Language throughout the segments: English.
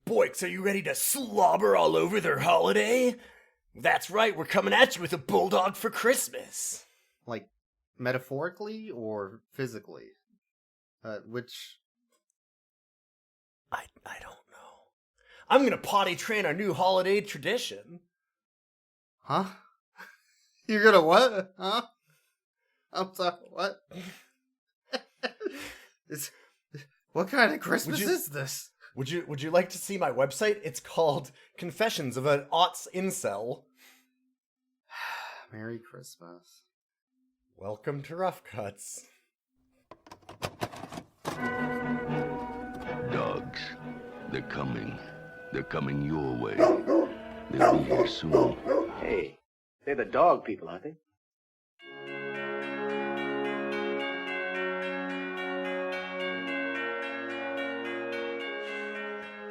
Boyks, are you ready to slobber all over their holiday? That's right, we're coming at you with a Bulldog for Christmas. Like, metaphorically or physically? Which... I don't know. I'm gonna potty train our new holiday tradition. Huh? You're gonna what? Huh? I'm sorry, what? What kind of Christmas is this? Would you like to see my website? It's called Confessions of an Aughts Incel. Merry Christmas. Welcome to Rough Cuts. Dogs. They're coming. They're coming your way. They'll be here soon. Hey, they're the dog people, aren't they?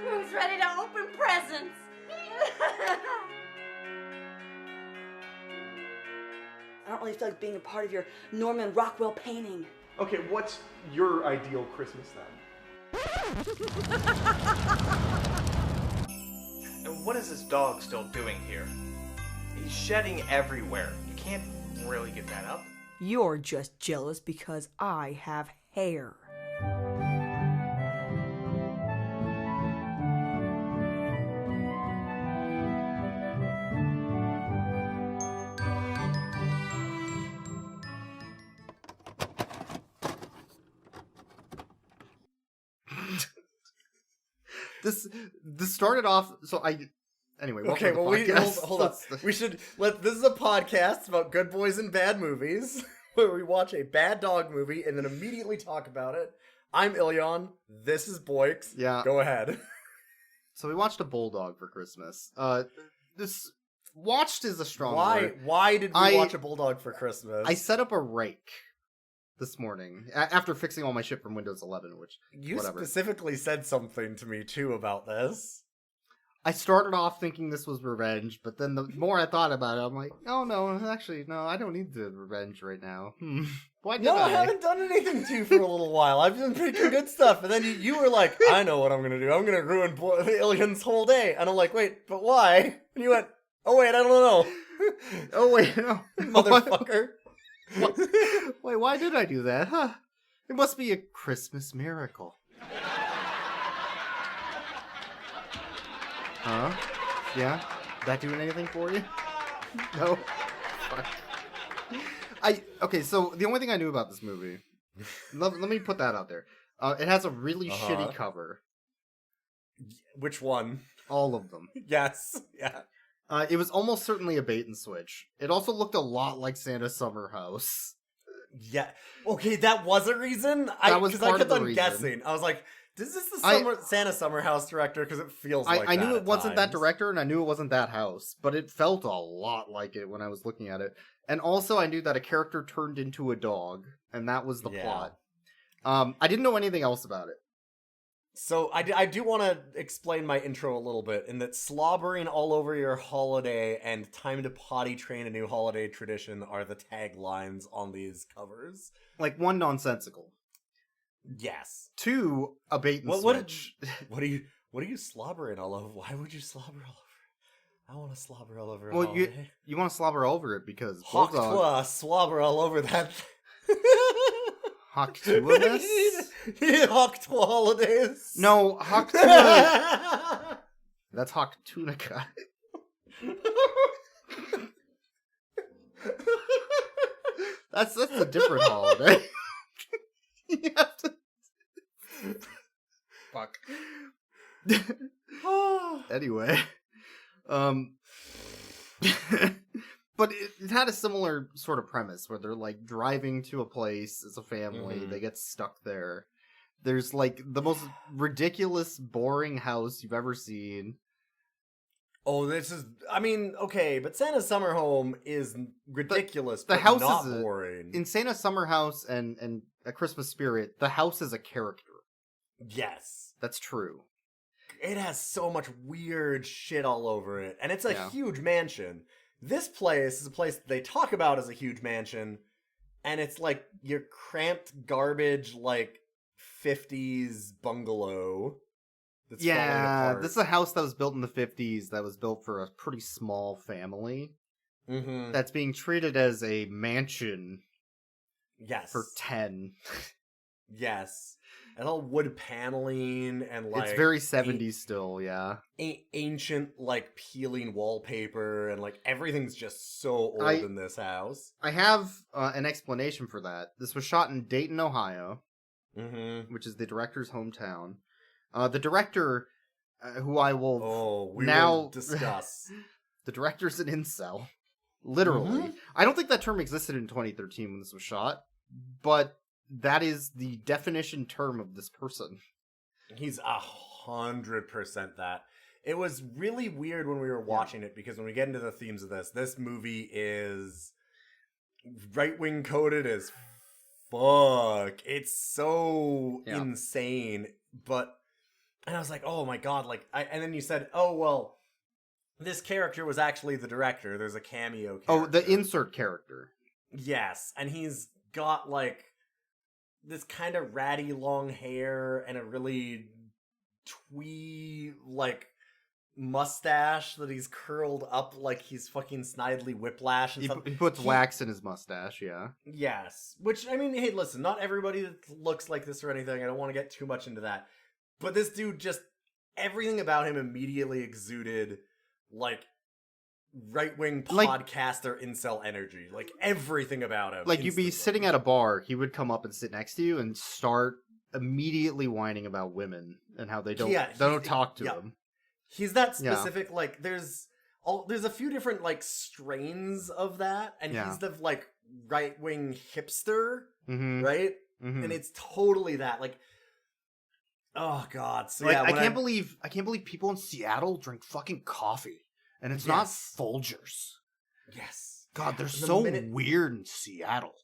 Who's ready to open presents? I don't really feel like being a part of your Norman Rockwell painting. Okay, what's your ideal Christmas then? And what is this dog still doing here? He's shedding everywhere. You can't really get that up. You're just jealous because I have hair. This started off, so anyway. Okay, well, hold on. We should this is a podcast about good boys and bad movies, where we watch a bad dog movie and then immediately talk about it. I'm Ilyon. This is Boyks. Yeah. Go ahead. So we watched a Bulldog for Christmas. This watched is a strong word. Why did we watch a Bulldog for Christmas? I set up a rake this morning after fixing all my shit from Windows 11, which you whatever. Specifically said something to me too about this. I started off thinking this was revenge, but then the more I thought about it, I'm like, oh no, actually, no, I don't need the revenge right now. Why did I haven't done anything to you for a little while. I've been picking good stuff, and then you were like, I know what I'm gonna do. I'm gonna ruin Ilyon's whole day. And I'm like, wait, but why? And you went, oh wait, I don't know. Oh wait, no. Motherfucker. Wait, why did I do that? Huh? It must be a Christmas miracle. Huh? Yeah? That doing anything for you? No? Fuck. Okay, so the only thing I knew about this movie, let me put that out there. It has a really shitty cover. Which one? All of them. Yes. Yeah. It was almost certainly a bait and switch. It also looked a lot like Santa's Summer House. Yeah. Okay, that was a reason? Because I kept on guessing. I was like, is this the Santa Summer House director? Because it feels like I knew it wasn't that times. director, and I knew it wasn't that house, but it felt a lot like it when I was looking at it. And also, I knew that a character turned into a dog, and that was the plot. I didn't know anything else about it. So I do want to explain my intro a little bit, in that slobbering all over your holiday and time to potty train a new holiday tradition are the taglines on these covers. Like, one, nonsensical. Yes. Two, a bait and switch. What are you slobbering all over? Why would you slobber all over? I want to slobber all over. Well, you want to slobber over it because Bulldog slobber all over that. Hawktuamus? Hawktwa holidays. No, Hawktuamus. That's Hawktunica. That's a different holiday. You have to... Fuck. Anyway. But it had a similar sort of premise where they're like driving to a place as a family. Mm-hmm. They get stuck there. There's like the most ridiculous, boring house you've ever seen. Oh, okay, but Santa's Summer Home is ridiculous, the but house not is boring. In Santa's Summer House and A Christmas Spirit, the house is a character. Yes. That's true. It has so much weird shit all over it, and it's a huge mansion. This place is a place that they talk about as a huge mansion, and it's like your cramped garbage, like 50s bungalow It's falling apart. this is a house that was built in the 50s that was built for a pretty small family. Mm-hmm. That's being treated as a mansion Yes. for 10. Yes. And all wood paneling and like It's very 70s still, yeah. Ancient like peeling wallpaper and like everything's just so old in this house. I have an explanation for that. This was shot in Dayton, Ohio, Mm-hmm. which is the director's hometown. The director, who I will we now will discuss. The director's an incel. Literally. Mhm. I don't think that term existed in 2013 when this was shot, but that is the definition term of this person. He's 100% that. It was really weird when we were watching it because when we get into the themes of this movie is right-wing coded as fuck. It's so insane. And I was like, oh my god, and then you said, oh, well, this character was actually the director. There's a cameo character. Oh, the insert character. Yes, and he's got, like, this kind of ratty long hair and a really twee, like, mustache that he's curled up like he's fucking Snidely Whiplash. And He puts wax in his mustache, yeah. Yes. Which, I mean, hey, listen, not everybody looks like this or anything. I don't want to get too much into that. But this dude just, everything about him immediately exuded, like, right-wing podcaster incel energy. Like, everything about him. Like, you'd be instantly. sitting at a bar, he would come up and sit next to you and start immediately whining about women and how they don't talk to him. He's that specific, like, there's a few different, like, strains of that, and he's the, like, right-wing hipster, right? And it's totally that, like, oh god. So like, yeah, I can't believe people in Seattle drink fucking coffee. And it's not Folgers. Yes. God, they're so weird in Seattle.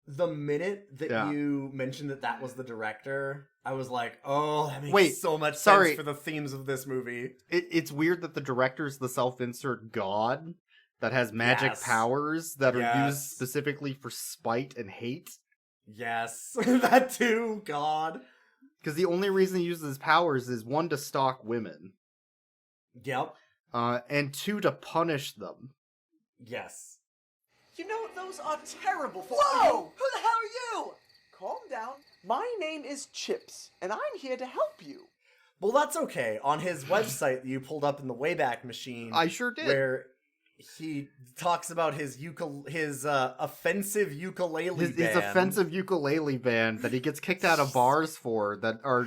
The minute that you mentioned that was the director, I was like, oh, that makes so much sense for the themes of this movie. It's weird that the director's the self-insert god that has magic powers that are used specifically for spite and hate. Yes, that too, god. Because the only reason he uses his powers is 1, to stalk women. Yep. And 2, to punish them. Yes. You know, those are terrible for Whoa! Who the hell are you? Calm down. My name is Chips, and I'm here to help you. Well, that's okay. On his website that you pulled up in the Wayback Machine... I sure did. Where he talks about his offensive ukulele band. His offensive ukulele band that he gets kicked out of bars for that are...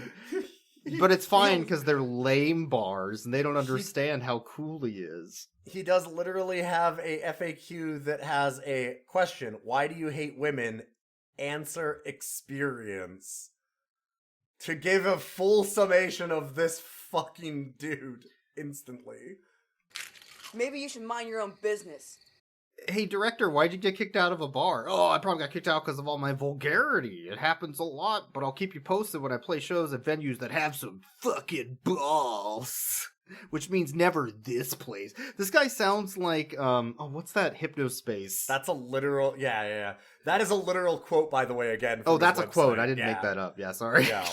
But it's fine because they're lame bars and they don't understand how cool he is. He does literally have a FAQ that has a question. Why do you hate women? Answer experience. To give a full summation of this fucking dude instantly. Maybe you should mind your own business. Hey, director, why'd you get kicked out of a bar? Oh, I probably got kicked out because of all my vulgarity. It happens a lot, but I'll keep you posted when I play shows at venues that have some fucking balls. Which means never this place. This guy sounds like, what's that Hypnospace? That's a literal, yeah. That is a literal quote, by the way, again. Oh, that's a quote. I didn't make that up. Yeah, sorry. Yeah.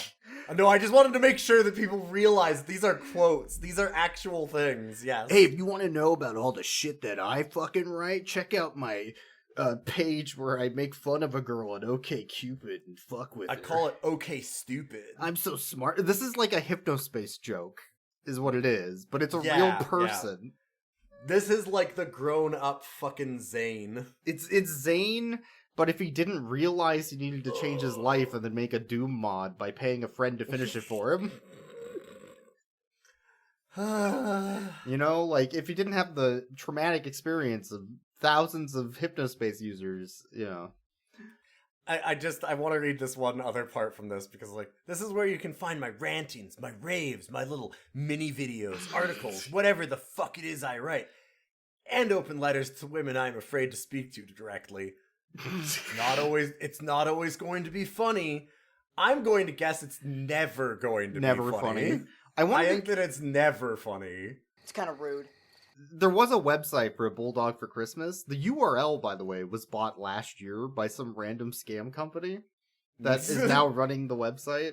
No, I just wanted to make sure that people realize these are quotes. These are actual things, yes. Hey, if you want to know about all the shit that I fucking write, check out my page where I make fun of a girl on OkCupid and fuck with her. I call it OK Stupid. I'm so smart. This is like a Hypnospace joke, is what it is, but it's a real person. Yeah. This is like the grown-up fucking Zane. It's Zane, but if he didn't realize he needed to change his life and then make a Doom mod by paying a friend to finish it for him. You know, like, if he didn't have the traumatic experience of thousands of Hypnospace users, you know. I want to read this one other part from this because, like, this is where you can find my rantings, my raves, my little mini videos, articles, whatever the fuck it is I write, and open letters to women I'm afraid to speak to directly. It's not always going to be funny. I'm going to guess it's never going to be funny. I think that it's never funny. It's kind of rude. There was a website for a Bulldog for Christmas. The URL, by the way, was bought last year by some random scam company that is now running the website.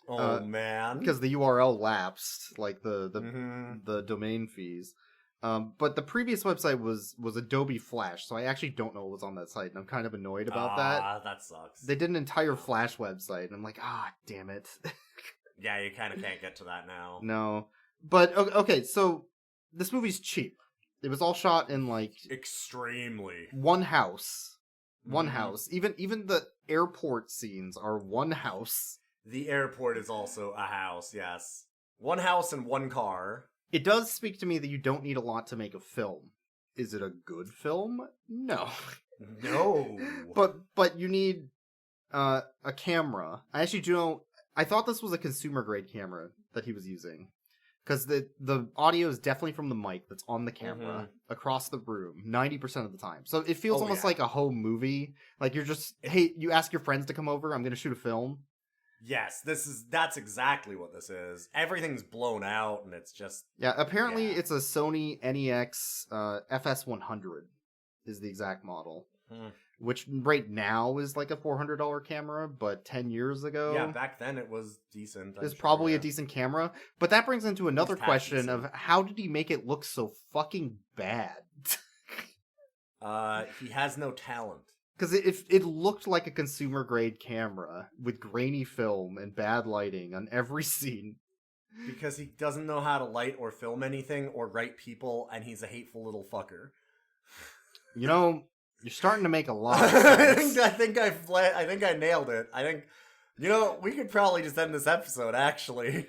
Oh man, because the URL lapsed, like the domain fees. But the previous website was Adobe Flash, so I actually don't know what was on that site, and I'm kind of annoyed about that. That sucks. They did an entire Flash website, and I'm like, damn it. Yeah, you kind of can't get to that now. No. But, okay, so this movie's cheap. It was all shot in, like... extremely. One house. One house. Even the airport scenes are one house. The airport is also a house, yes. One house and one car. It does speak to me that you don't need a lot to make a film. Is it a good film? No. No. But you need a camera. I actually don't... I thought this was a consumer-grade camera that he was using. Because the audio is definitely from the mic that's on the camera across the room 90% of the time. So it feels almost like a home movie. Like you're just, hey, you ask your friends to come over, I'm going to shoot a film. Yes, that's exactly what this is. Everything's blown out and it's just... Yeah, apparently it's a Sony NEX FS100 is the exact model. Which right now is like a $400 camera, but 10 years ago... Yeah, back then it was decent. It's probably a decent camera. But that brings into another question of how did he make it look so fucking bad? He has no talent. Because it looked like a consumer-grade camera with grainy film and bad lighting on every scene. Because he doesn't know how to light or film anything or write people, and he's a hateful little fucker. You know... You're starting to make a lot of sense. I think I nailed it. I think, we could probably just end this episode, actually.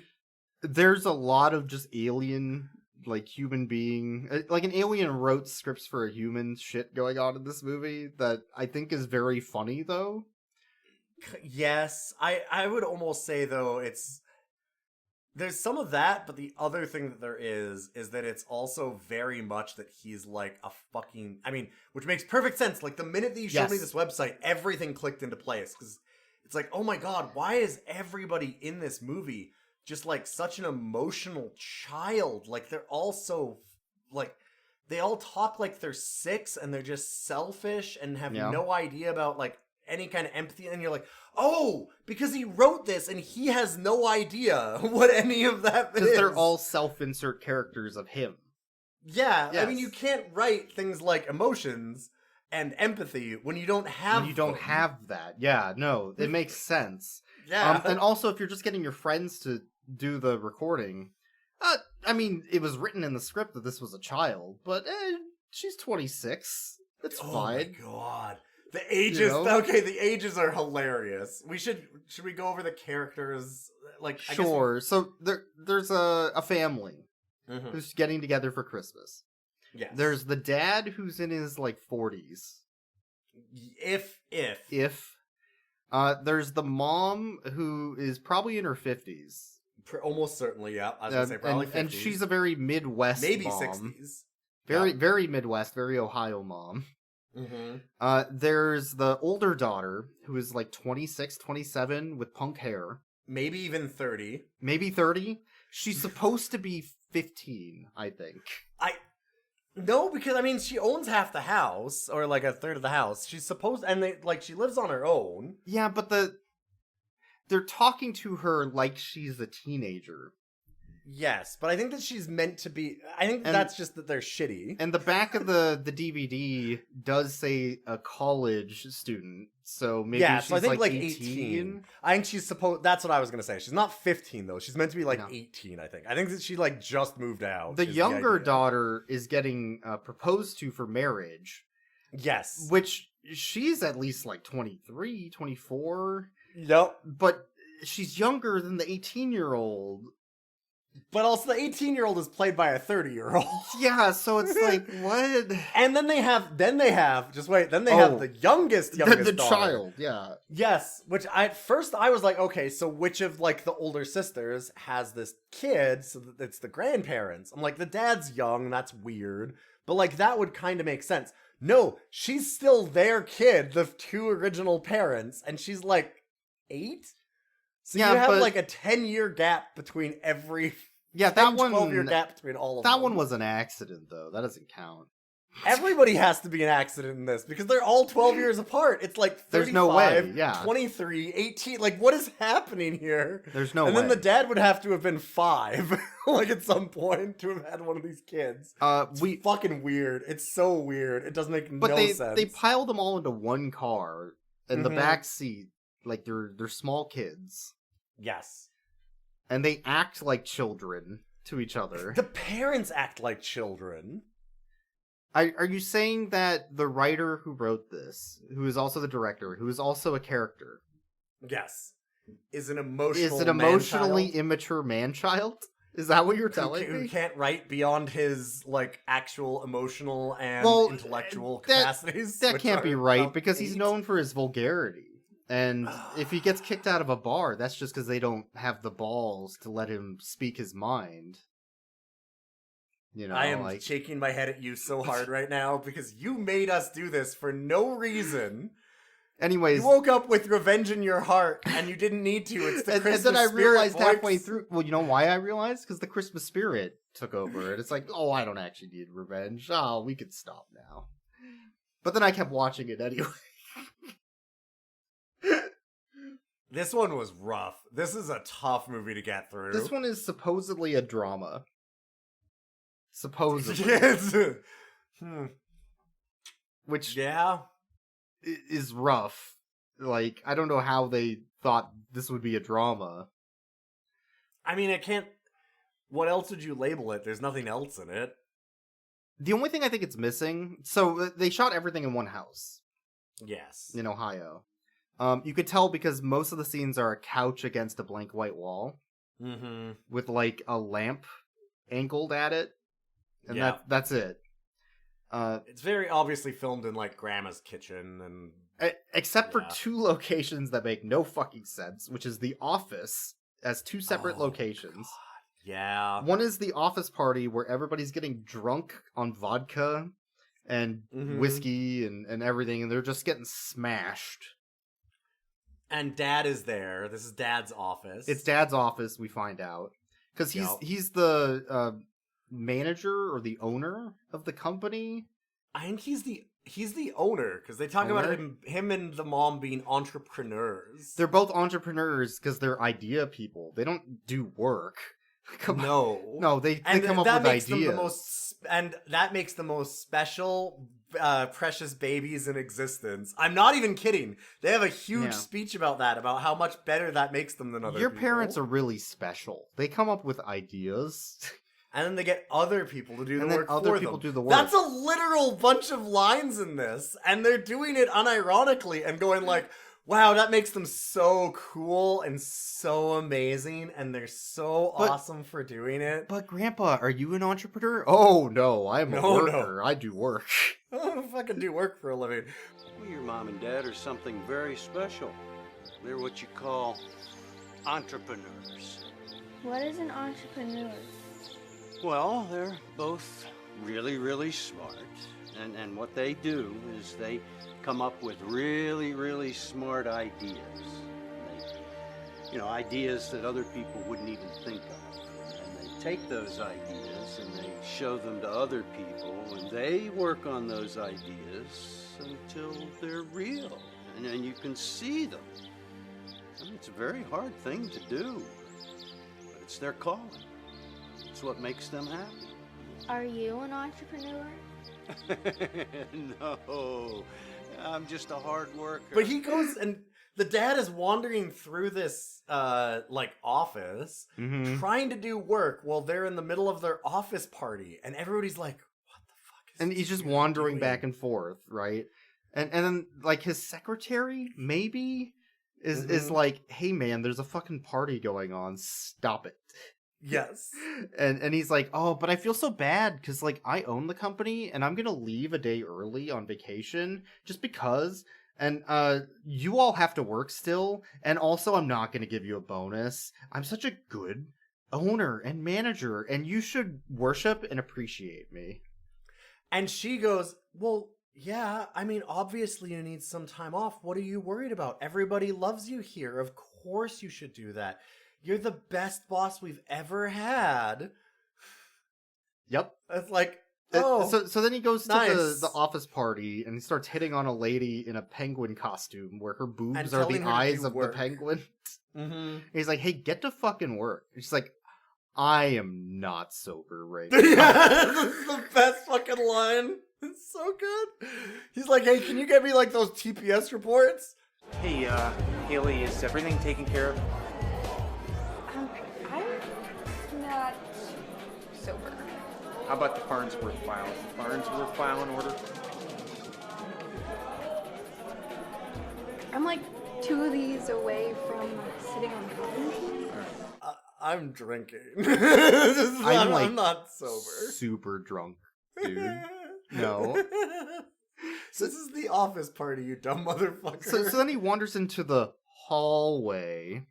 There's a lot of just alien, like, human being... Like, an alien wrote scripts for a human shit going on in this movie that I think is very funny, though. Yes. I would almost say, though, there's some of that, but the other thing that there is that it's also very much that he's like a fucking... I mean, which makes perfect sense. Like, the minute that you showed me this website, everything clicked into place. Because it's like, oh my god, why is everybody in this movie just, like, such an emotional child? Like, they're all so... Like, they all talk like they're 6, and they're just selfish and have no idea about, like, any kind of empathy, and you're like, oh, because he wrote this and he has no idea what any of that is. Because they're all self-insert characters of him. Yeah, yes. I mean, you can't write things like emotions and empathy when you don't have that. Yeah, no, it makes sense. Yeah. And also, if you're just getting your friends to do the recording, I mean, it was written in the script that this was a child, but she's 26. That's fine. Oh my god. The ages, okay, the ages are hilarious. Should we go over the characters? Like, sure. So there's a family who's getting together for Christmas. Yes. There's the dad who's in his like 40s. If. There's the mom who is probably in her 50s. Almost certainly, yeah. I was gonna say probably 50s. And she's a very Midwest maybe mom. 60s. Very Midwest, very Ohio mom. There's the older daughter who is like 26, 27 with punk hair. Maybe even 30. Maybe 30. She's supposed to be 15, I think. No, because I mean she owns half the house or like a third of the house. She's supposed and she lives on her own. Yeah, but they're talking to her like she's a teenager. Yes, but I think that she's meant to be... I think that's just that they're shitty. And the back of the DVD does say a college student, so maybe she's so I think like 18. I think she's supposed... That's what I was going to say. She's not 15, though. She's meant to be like 18, I think. I think that she like just moved out. The younger daughter is getting proposed to for marriage. Yes. Which she's at least like 23, 24. Yep. But she's younger than the 18-year-old. But also the 18-year-old is played by a 30-year-old. Yeah, so it's like, what? And then they have the youngest the daughter. Child, yeah. Yes, which at first I was like, okay, so which of like the older sisters has this kid so that it's the grandparents? I'm like, the dad's young, that's weird. But like that would kind of make sense. No, she's still their kid, the 2 original parents, and she's like 8? So you have like a 10-year gap between every... Yeah, that one... 12-year gap between all of them. That one was an accident, though. That doesn't count. Everybody has to be an accident in this because they're all 12 years apart. It's like 35, There's no way, yeah. 23, 18. Like, what is happening here? There's no and way. then the dad would have to have been 5, like at some point, to have had one of these kids. It's fucking weird. It's so weird. It doesn't make no sense. They piled them all into one car in the back seat, like they're small kids. Yes. And they act like children to each other. The parents act like children. Are you saying that the writer who wrote this, who is also the director, who is also a character, yes, is an emotionally man-child? Immature man-child? Is that what you're telling me? Who can't write beyond his like actual emotional and intellectual capacities? That can't be right because he's known for his vulgarity. And if he gets kicked out of a bar, that's just because they don't have the balls to let him speak his mind. You know, I am shaking my head at you so hard right now because you made us do this for no reason. Anyways, you woke up with revenge in your heart and you didn't need to. It's the Christmas and then I realized spirit, halfway through. Well, you know why I realized? Because the Christmas spirit took over, and it's like, oh, I don't actually need revenge. Oh, we can stop now. But then I kept watching it anyway. This one was rough. This is a tough movie to get through. This one is supposedly a drama. Supposedly. Yes. Which is rough. Like, I don't know how they thought this would be a drama. I mean, it can't... What else would you label it? There's nothing else in it. The only thing I think it's missing... So, they shot everything in one house. Yes. In Ohio. You could tell because most of the scenes are a couch against a blank white wall. Mm-hmm. With, like, a lamp angled at it. And that's it. It's very obviously filmed in, like, Grandma's kitchen and... Except for 2 locations that make no fucking sense, which is the office as 2 separate locations. God. Yeah. One is the office party where everybody's getting drunk on vodka and whiskey and everything, and they're just getting smashed. And Dad is there. This is Dad's office. It's Dad's office, we find out. Because he's the manager or the owner of the company. I think he's the owner, because they talk about him and the mom being entrepreneurs. They're both entrepreneurs because they're idea people. They don't do work. No, they come up with ideas. And that makes the most special, precious babies in existence. I'm not even kidding. They have a huge speech about that, about how much better that makes them than other people. Your parents are really special. They come up with ideas. And then they get other people to do the work for them. And then other people do the work. That's a literal bunch of lines in this. And they're doing it unironically and going like, wow, that makes them so cool and so amazing. And they're so awesome for doing it. But Grandpa, are you an entrepreneur? Oh, no, I'm a worker. No. I do work. I don't fucking do work for a living. Well, your mom and dad are something very special. They're what you call entrepreneurs. What is an entrepreneur? Well, they're both really, really smart. And what they do is they come up with really, really smart ideas. Ideas that other people wouldn't even think of. And they take those ideas and they show them to other people, and they work on those ideas until they're real. And then you can see them. It's a very hard thing to do, but it's their calling. It's what makes them happy. Are you an entrepreneur? No, I'm just a hard worker. But he goes and the dad is wandering through this office trying to do work while they're in the middle of their office party, and everybody's like, what the fuck is and he's just wandering back and forth, right? And then like his secretary maybe is like, hey man, there's a fucking party going on, stop it. Yes. And he's like, oh, but I feel so bad because, like, I own the company and I'm going to leave a day early on vacation just because. And you all have to work still. And also, I'm not going to give you a bonus. I'm such a good owner and manager, and you should worship and appreciate me. And she goes, well, yeah, I mean, obviously you need some time off. What are you worried about? Everybody loves you here. Of course you should do that. You're the best boss we've ever had. Yep. It's like, So then he goes nice. to the office party and he starts hitting on a lady in a penguin costume where her boobs are the eyes of work. the penguin. Mm-hmm. He's like, hey, get to fucking work. She's like, I am not sober right Yeah, now. this is the best fucking line. It's so good. He's like, hey, can you get me like those TPS reports? Hey, Haley, is everything taken care of? I'm not sober. How about the Farnsworth file? Is the Farnsworth file in order? I'm like 2 of these away from sitting on the coffee machine. I'm drinking. I'm not sober. Super drunk, dude. No. So this is the office party, you dumb motherfucker. So then he wanders into the hallway.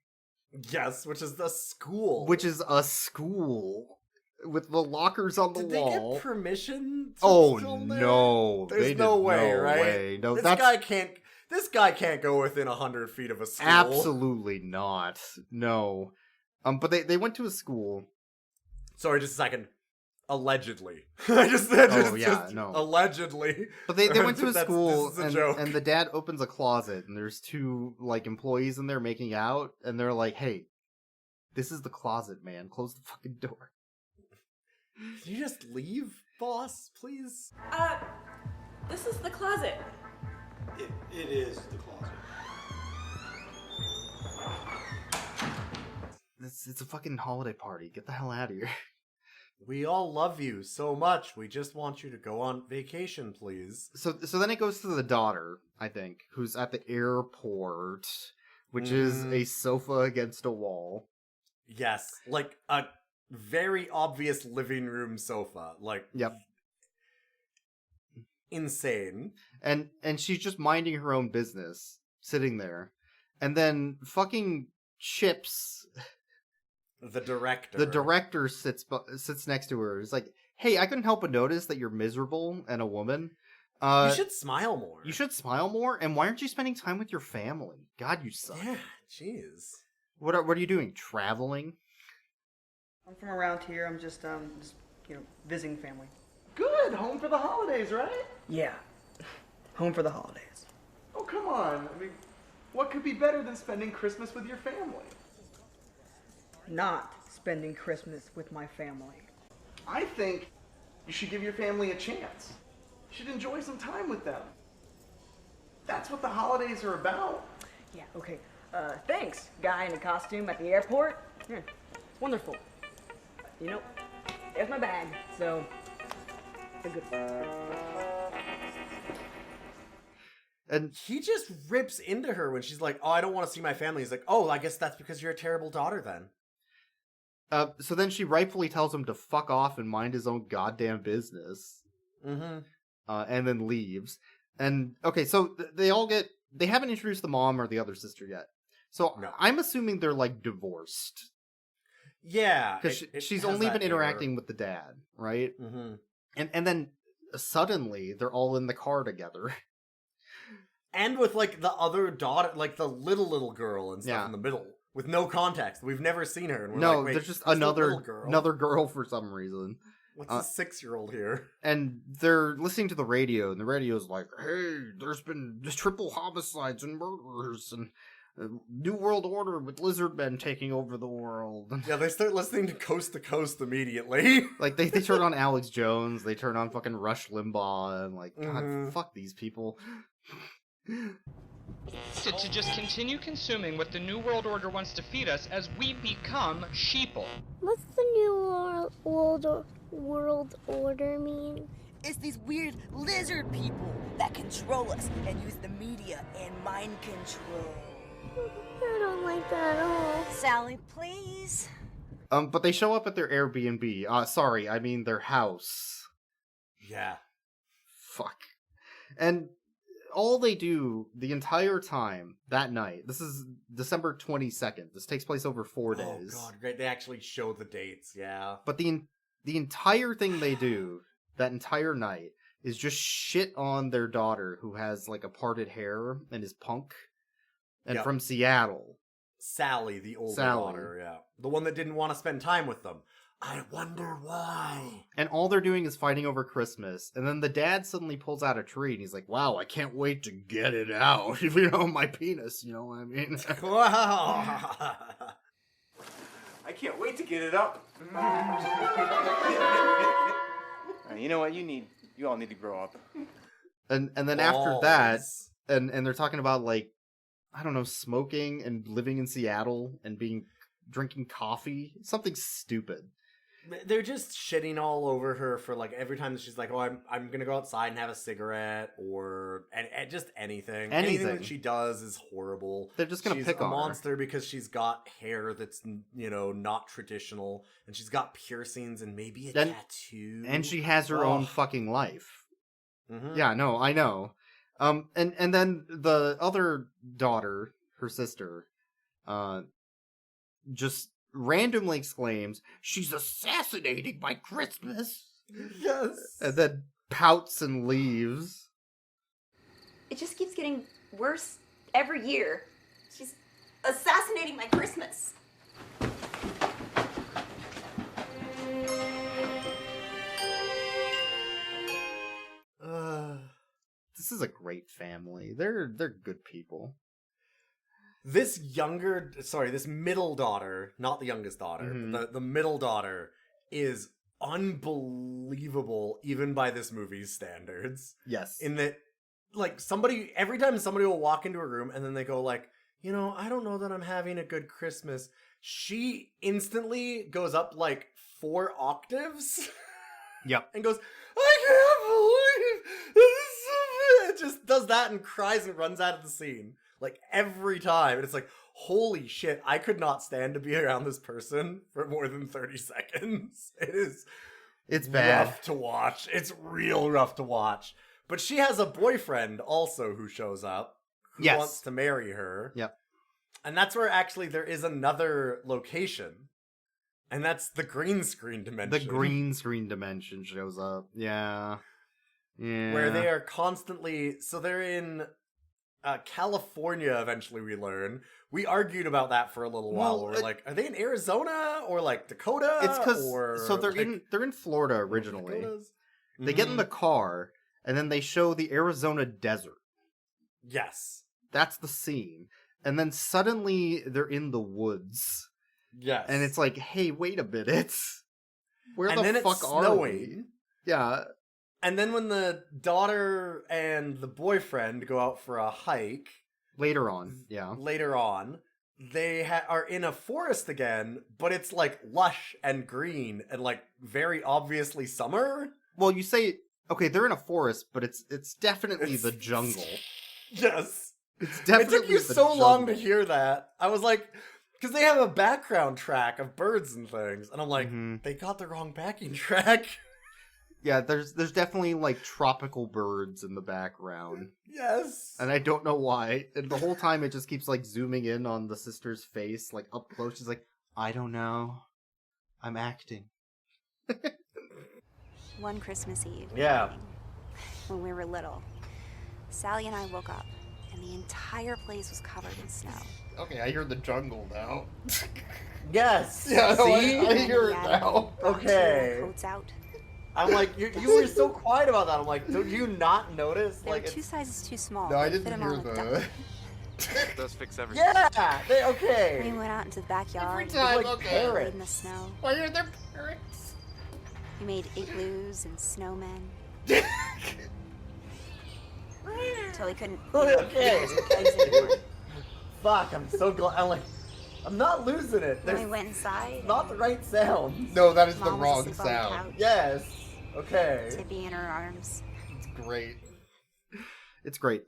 Yes, which is the school. Which is a school. With the lockers on the Did wall. Did they get permission to Oh, film there? no. There's no way, right? Way. No, this guy can't go within 100 feet of a school. Absolutely not. No. But they went to a school. Sorry, just a second. Allegedly. No. Allegedly. But they went to a school, this is a joke. and the dad opens a closet, and there's 2, like, employees in there making out, and they're like, hey, this is the closet, man. Close the fucking door. Can you just leave, boss, please? This is the closet. It is the closet. It's a fucking holiday party. Get the hell out of here. We all love you so much. We just want you to go on vacation, please. So then it goes to the daughter, I think, who's at the airport, which is a sofa against a wall. Yes, like a very obvious living room sofa. Like, yep. Insane. And she's just minding her own business, sitting there. And then fucking Chips... The director. The director sits next to her. He's like, hey, I couldn't help but notice that you're miserable and a woman. You should smile more. You should smile more, and why aren't you spending time with your family? God, you suck. Yeah, jeez. What are you doing? Traveling? I'm from around here. I'm just visiting family. Good, home for the holidays, right? Yeah, home for the holidays. Oh, come on. I mean, what could be better than spending Christmas with your family? Not spending Christmas with my family. I think you should give your family a chance. You should enjoy some time with them. That's what the holidays are about. Yeah, okay. Thanks, guy in a costume at the airport. Yeah, it's wonderful. You know, there's my bag, so it's good. And he just rips into her when she's like, oh, I don't want to see my family. He's like, oh, I guess that's because you're a terrible daughter then. So then she rightfully tells him to fuck off and mind his own goddamn business. Mm-hmm. And then leaves. And, okay, so they haven't introduced the mom or the other sister yet. So no. I'm assuming they're, like, divorced. Yeah. Because she's only been interacting with the dad, right? Mm-hmm. And then suddenly they're all in the car together. And with, like, the other daughter, like, the little girl and stuff in the middle. With no context. We've never seen her. And we're like, wait, there's just another girl for some reason. What's a 6-year-old here? And they're listening to the radio, and the radio's like, hey, there's been triple homicides and murders, and New World Order with lizard men taking over the world. Yeah, they start listening to Coast immediately. Like, they turn on Alex Jones, they turn on fucking Rush Limbaugh, and like, God, fuck these people. To just continue consuming what the New World Order wants to feed us as we become sheeple. What's the New World Order mean? It's these weird lizard people that control us and use the media and mind control. I don't like that at all. Sally, please. But they show up at their Airbnb. Sorry, I mean their house. Yeah. Fuck. And all they do the entire time that night, this is December 22nd. This takes place over 4 days. Oh god, great. They actually show the dates, yeah. But the entire thing they do that entire night is just shit on their daughter who has like a parted hair and is punk and from Seattle. Sally, the older daughter, yeah. The one that didn't want to spend time with them. I wonder why. And all they're doing is fighting over Christmas. And then the dad suddenly pulls out a tree and he's like, wow, I can't wait to get it out. My penis, you know what I mean? Wow. I can't wait to get it up. You know what? You all need to grow up. And then after that, and they're talking about, like, I don't know, smoking and living in Seattle and drinking coffee. Something stupid. They're just shitting all over her for, like, every time that she's like, oh, I'm gonna go outside and have a cigarette, or and just anything. Anything that she does is horrible. They're just gonna pick on her. She's a monster because she's got hair that's, not traditional, and she's got piercings and maybe a tattoo. And she has her own fucking life. Mm-hmm. Yeah, no, I know. And then the other daughter, her sister, just randomly exclaims, she's assassinating my Christmas. Yes. And then pouts and leaves. It just keeps getting worse every year. She's assassinating my Christmas. This is a great family. They're good people. This middle daughter, not the youngest daughter, the middle daughter is unbelievable even by this movie's standards. Yes. In that, like, every time somebody will walk into a room and then they go like, I don't know that I'm having a good Christmas, she instantly goes up like 4 octaves. Yep. And goes, I can't believe this is so bad. It just does that and cries and runs out of the scene. Like, every time. And it's like, holy shit, I could not stand to be around this person for more than 30 seconds. It's bad. Rough to watch. It's real rough to watch. But she has a boyfriend also who shows up, who wants to marry her. Yep. And that's where actually there is another location. And that's the green screen dimension. The green screen dimension shows up. Yeah. Yeah. Where they are constantly... So they're in... California, eventually we learn. We argued about that for a little while. We're like, are they in Arizona or like Dakota? It's because they're in Florida originally. They get in the car and then they show the Arizona desert. Yes, that's the scene. And then suddenly they're in the woods. Yes, and it's like, hey, wait a minute, where and the then fuck it's are snowing. we? Yeah. And then when the daughter and the boyfriend go out for a hike... Later on, they are in a forest again, but it's like lush and green and like very obviously summer. Well, you say, okay, they're in a forest, but it's definitely the jungle. Yes. It's definitely It took you the so long jungle. to hear that. I was like... Because they have a background track of birds and things. And I'm like, they got the wrong backing track. Yeah, there's definitely, like, tropical birds in the background. Yes. And I don't know why. And the whole time it just keeps, like, zooming in on the sister's face, like, up close. She's like, I don't know. I'm acting. One Christmas Eve. Yeah. When we were little, Sally and I woke up, and the entire place was covered in snow. Okay, I hear the jungle now. Yes. Yeah, see? I hear it now. Okay. Coats out. I'm like, you were so quiet about that. I'm like, do you not notice? They were 2 sizes too small. No, I Fit didn't 'em hear on with the... duct Does fix everything. Yeah, okay. We went out into the backyard. Every time, We okay. played in the snow. Why are there parrots? We made igloos and snowmen. Until we couldn't. Okay. use the eggs anymore. Fuck, I'm so glad. I'm not losing it. Then There's we went inside. not the right sound. No, that is Mom the was wrong asleep on the sound. couch. Yes. Okay. Tippy in her arms. It's great. It's great.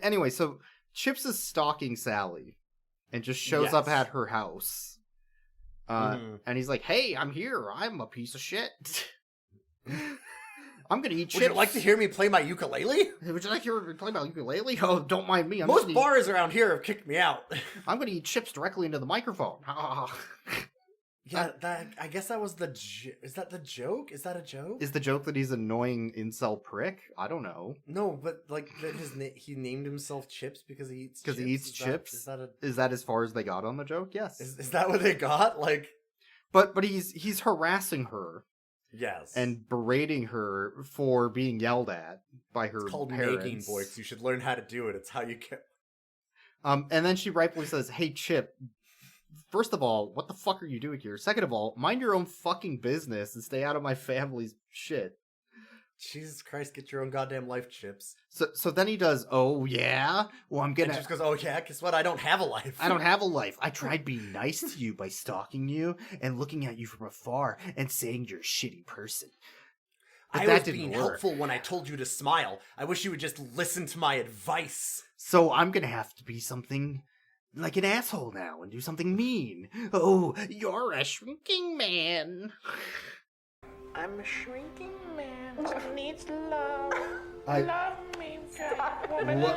Anyway, so Chips is stalking Sally and just shows up at her house. And he's like, hey, I'm here. I'm a piece of shit. I'm gonna eat chips. Would you like to hear me play my ukulele? Would you like to hear me play my ukulele? Oh, don't mind me. Most bars around here have kicked me out. I'm gonna eat chips directly into the microphone. Yeah, I guess that was is that the joke? Is that a joke? Is the joke that he's an annoying incel prick? I don't know. No, but like he named himself Chips because he eats chips. Because he eats chips? Is that is that as far as they got on the joke? Yes. Is that what they got? Like, But he's harassing her. Yes. And berating her for being yelled at by her It's called parents. nagging, Boyks. You should learn how to do it. It's how you get... And then she rightfully says, hey, Chip, first of all, what the fuck are you doing here? Second of all, mind your own fucking business and stay out of my family's shit. Jesus Christ, get your own goddamn life, Chips. So then he does, oh, yeah? Well, I'm gonna... And Chips goes, oh, yeah? Guess what? I don't have a life. I don't have a life. I tried being nice to you by stalking you and looking at you from afar and saying you're a shitty person. But I that was didn't being work. helpful when I told you to smile. I wish you would just listen to my advice. So I'm gonna have to be something like an asshole now and do something mean. Oh, you're a shrinking man. I'm a shrinking man who needs love. I- Love me, kind woman. What?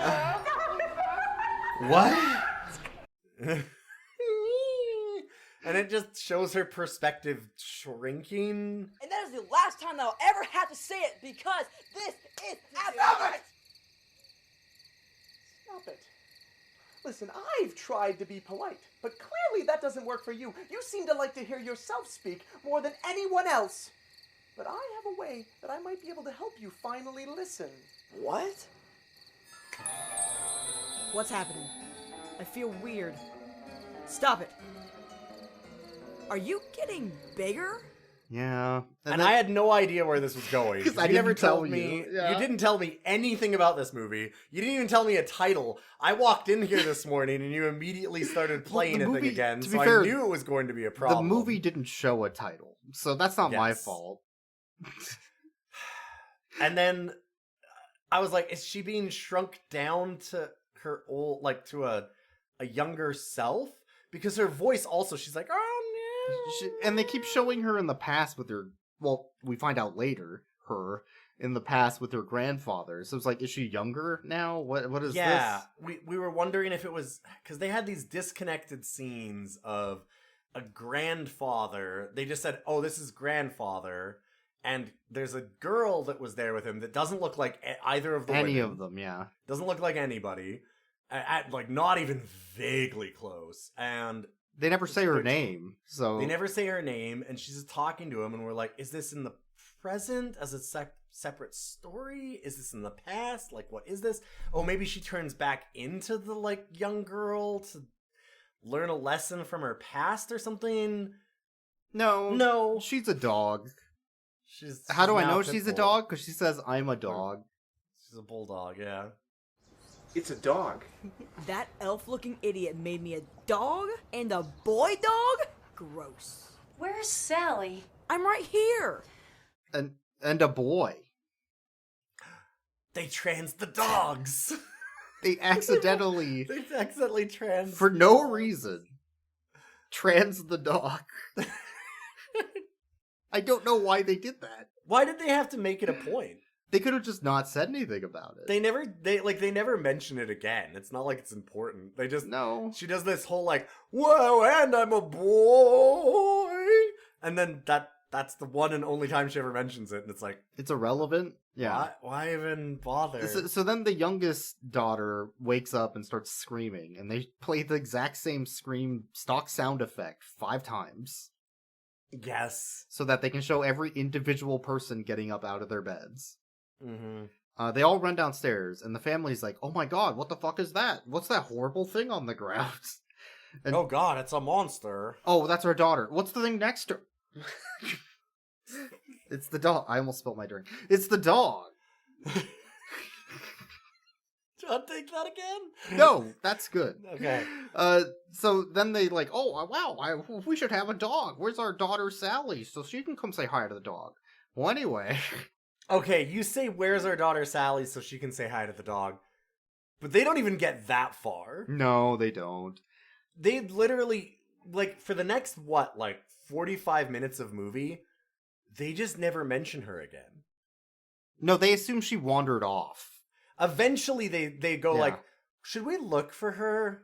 What? And it just shows her perspective shrinking. And that is the last time that I'll ever have to say it because this is Stop it! Stop it. Listen, I've tried to be polite, but clearly that doesn't work for you. You seem to like to hear yourself speak more than anyone else. But I have a way that I might be able to help you finally listen. What? What's happening? I feel weird. Stop it. Are you getting bigger? Yeah. And I had no idea where this was going. 'Cause I You never didn't tell told me. you. Yeah. You didn't tell me anything about this movie. You didn't even tell me a title. I walked in here this morning and you immediately started playing the a movie, thing again, to so be fair, I knew it was going to be a problem. The movie didn't show a title, so that's not my Yes. fault. And then I was like, is she being shrunk down to her old, like to a younger self? Because her voice also, she's like, oh no. And they keep showing her in the past with her, well, we find out later, her in the past with her grandfather. So it's like, is she younger now? What is Yeah, this? we were wondering if it was, because they had these disconnected scenes of a grandfather. They just said, oh, this is grandfather. And there's a girl that was there with him that doesn't look like either of the Any women. of them, yeah. Doesn't look like anybody. Like, not even vaguely close. And They never say her name, so... they never say her name, and she's just talking to him, and we're like, is this in the present as a separate story? Is this in the past? Like, what is this? Oh, maybe she turns back into the, like, young girl to learn a lesson from her past or something? No. She's a dog. How do I know she's a dog? Because she says, I'm a dog. She's a bulldog, yeah. It's a dog. That elf-looking idiot made me a dog and a boy dog? Gross. Where's Sally? I'm right here. And a boy. They trans the dogs. They accidentally... They accidentally trans... For no reason. Trans the dog. I don't know why they did that. Why did they have to make it a point? They could have just not said anything about it. They never mention it again. It's not like it's important. They just no. She does this whole like, whoa, and I'm a boy, and then that's the one and only time she ever mentions it, and it's like it's irrelevant. Yeah. Why even bother? So then the youngest daughter wakes up and starts screaming, and they play the exact same scream stock sound effect 5 times. Yes. So that they can show every individual person getting up out of their beds. Mm-hmm. They all run downstairs, and the family's like, oh my god, what the fuck is that? What's that horrible thing on the ground? And, oh god, it's a monster. Oh, that's our daughter. What's the thing next to her? It's the dog. I almost spilled my drink. It's the dog. John, take that again? No, that's good. Okay. So then they like, oh, wow, we should have a dog. Where's our daughter Sally? So she can come say hi to the dog. Well, anyway. Okay, you say, where's our daughter Sally so she can say hi to the dog. But they don't even get that far. No, they don't. They literally, like, for the next, 45 minutes of movie, they just never mention her again. No, they assume she wandered off. Eventually, they go like, should we look for her?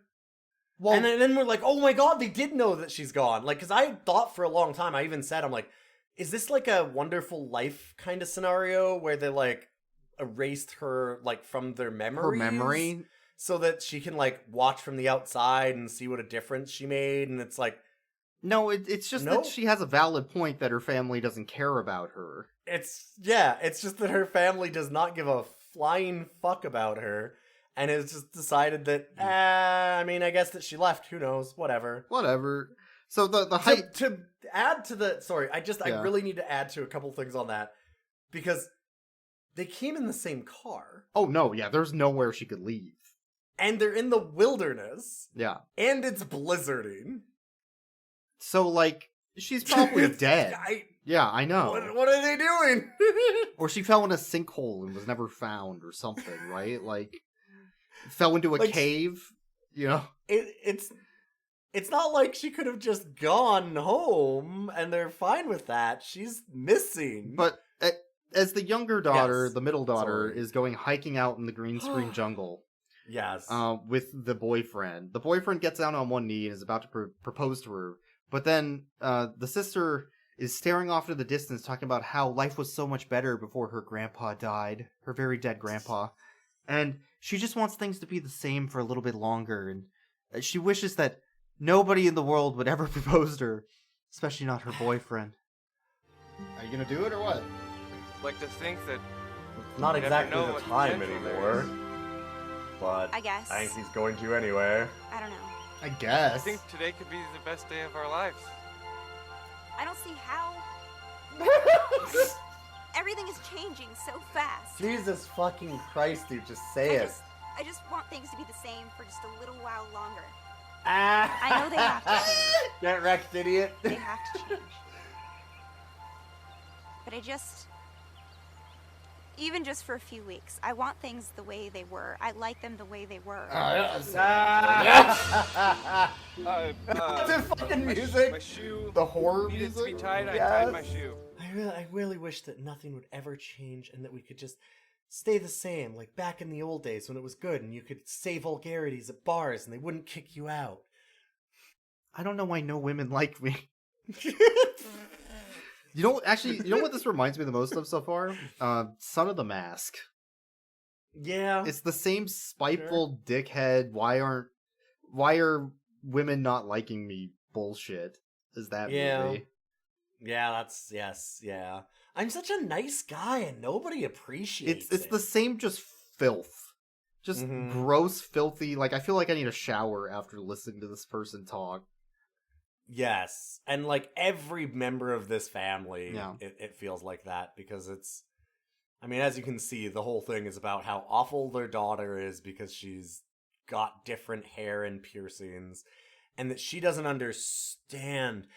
Well, and then we're like, oh my god, they did know that she's gone. Like, because I thought for a long time, I even said, I'm like, is this like a Wonderful Life kind of scenario where they like erased her like from their memories? Her memory? So that she can like watch from the outside and see what a difference she made. And it's like, No, it's just that she has a valid point that her family doesn't care about her. It's just that her family does not give a flying fuck about her, and has just decided that, I mean, I guess that she left, who knows, whatever. So the height... To add to the... Sorry, I really need to add to a couple things on that, because they came in the same car. Oh, no, yeah, there's nowhere she could leave. And they're in the wilderness. Yeah. And it's blizzarding. So, like, she's probably dead. Yeah, I know. What are they doing? Or she fell in a sinkhole and was never found or something, right? Like, fell into a cave, you know? It's not like she could have just gone home and they're fine with that. She's missing. But as the younger daughter, the middle daughter, is going hiking out in the green screen jungle. Yes. With the boyfriend. The boyfriend gets down on one knee and is about to propose to her. But then the sister is staring off into the distance talking about how life was so much better before her grandpa died. Her very dead grandpa. And she just wants things to be the same for a little bit longer. And she wishes that nobody in the world would ever propose to her. Especially not her boyfriend. Are you gonna do it or what? I'd like to think that... Not exactly the time anymore. But I guess. I think he's going to anyway. I don't know. I guess. I think today could be the best day of our lives. I don't see how. Everything is changing so fast. Jesus fucking Christ, dude, just say it. I just want things to be the same for just a little while longer. Ah. I know they have to change. Get wrecked, idiot. They have to change. But even just for a few weeks, I want things the way they were. I like them the way they were. The fucking music. My shoe. The horror needed music. to be tied. I Yes. tied my shoe. I really wish that nothing would ever change and that we could just stay the same, like back in the old days when it was good and you could say vulgarities at bars and they wouldn't kick you out. I don't know why no women like me. You know what this reminds me the most of so far? Son of the Mask. Yeah. It's the same spiteful dickhead, why are women not liking me bullshit as that movie. Yeah, yeah. I'm such a nice guy and nobody appreciates it. It's the same, just filth. Just gross, filthy, like I feel like I need a shower after listening to this person talk. Yes, and like every member of this family, it feels like that because it's, I mean, as you can see, the whole thing is about how awful their daughter is because she's got different hair and piercings, and that she doesn't understand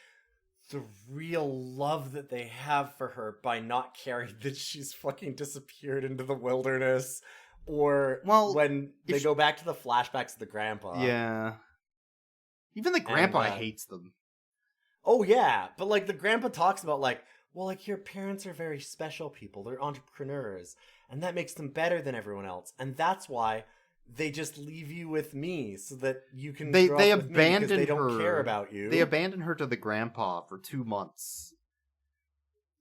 the real love that they have for her by not caring that she's fucking disappeared into the wilderness, or when they go back to the flashbacks of the grandpa. Yeah. Even the grandpa hates them. Oh, yeah. But, like, the grandpa talks about, like, well, like, your parents are very special people. They're entrepreneurs. And that makes them better than everyone else. And that's why they just leave you with me so that you can they grow up with me abandoned because they her. don't care about you. They abandoned her to the grandpa for 2 months.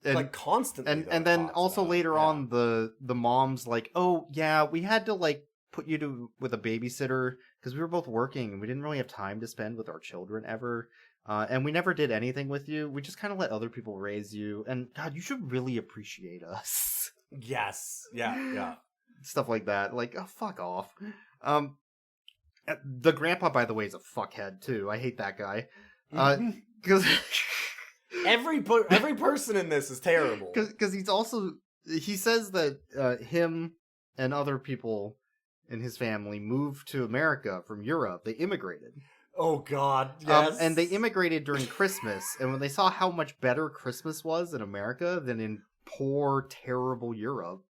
And, like, constantly. And then also later on, the mom's like, oh, yeah, we had to, like, put you with a babysitter because we were both working and we didn't really have time to spend with our children ever. And we never did anything with you. We just kind of let other people raise you. And God, you should really appreciate us. Yes. Yeah. Stuff like that. Like, oh, fuck off. The grandpa, by the way, is a fuckhead too. I hate that guy. Because every person in this is terrible. Because he says that him and other people in his family moved to America from Europe. They immigrated. Oh, God, yes. And they immigrated during Christmas, and when they saw how much better Christmas was in America than in poor, terrible Europe...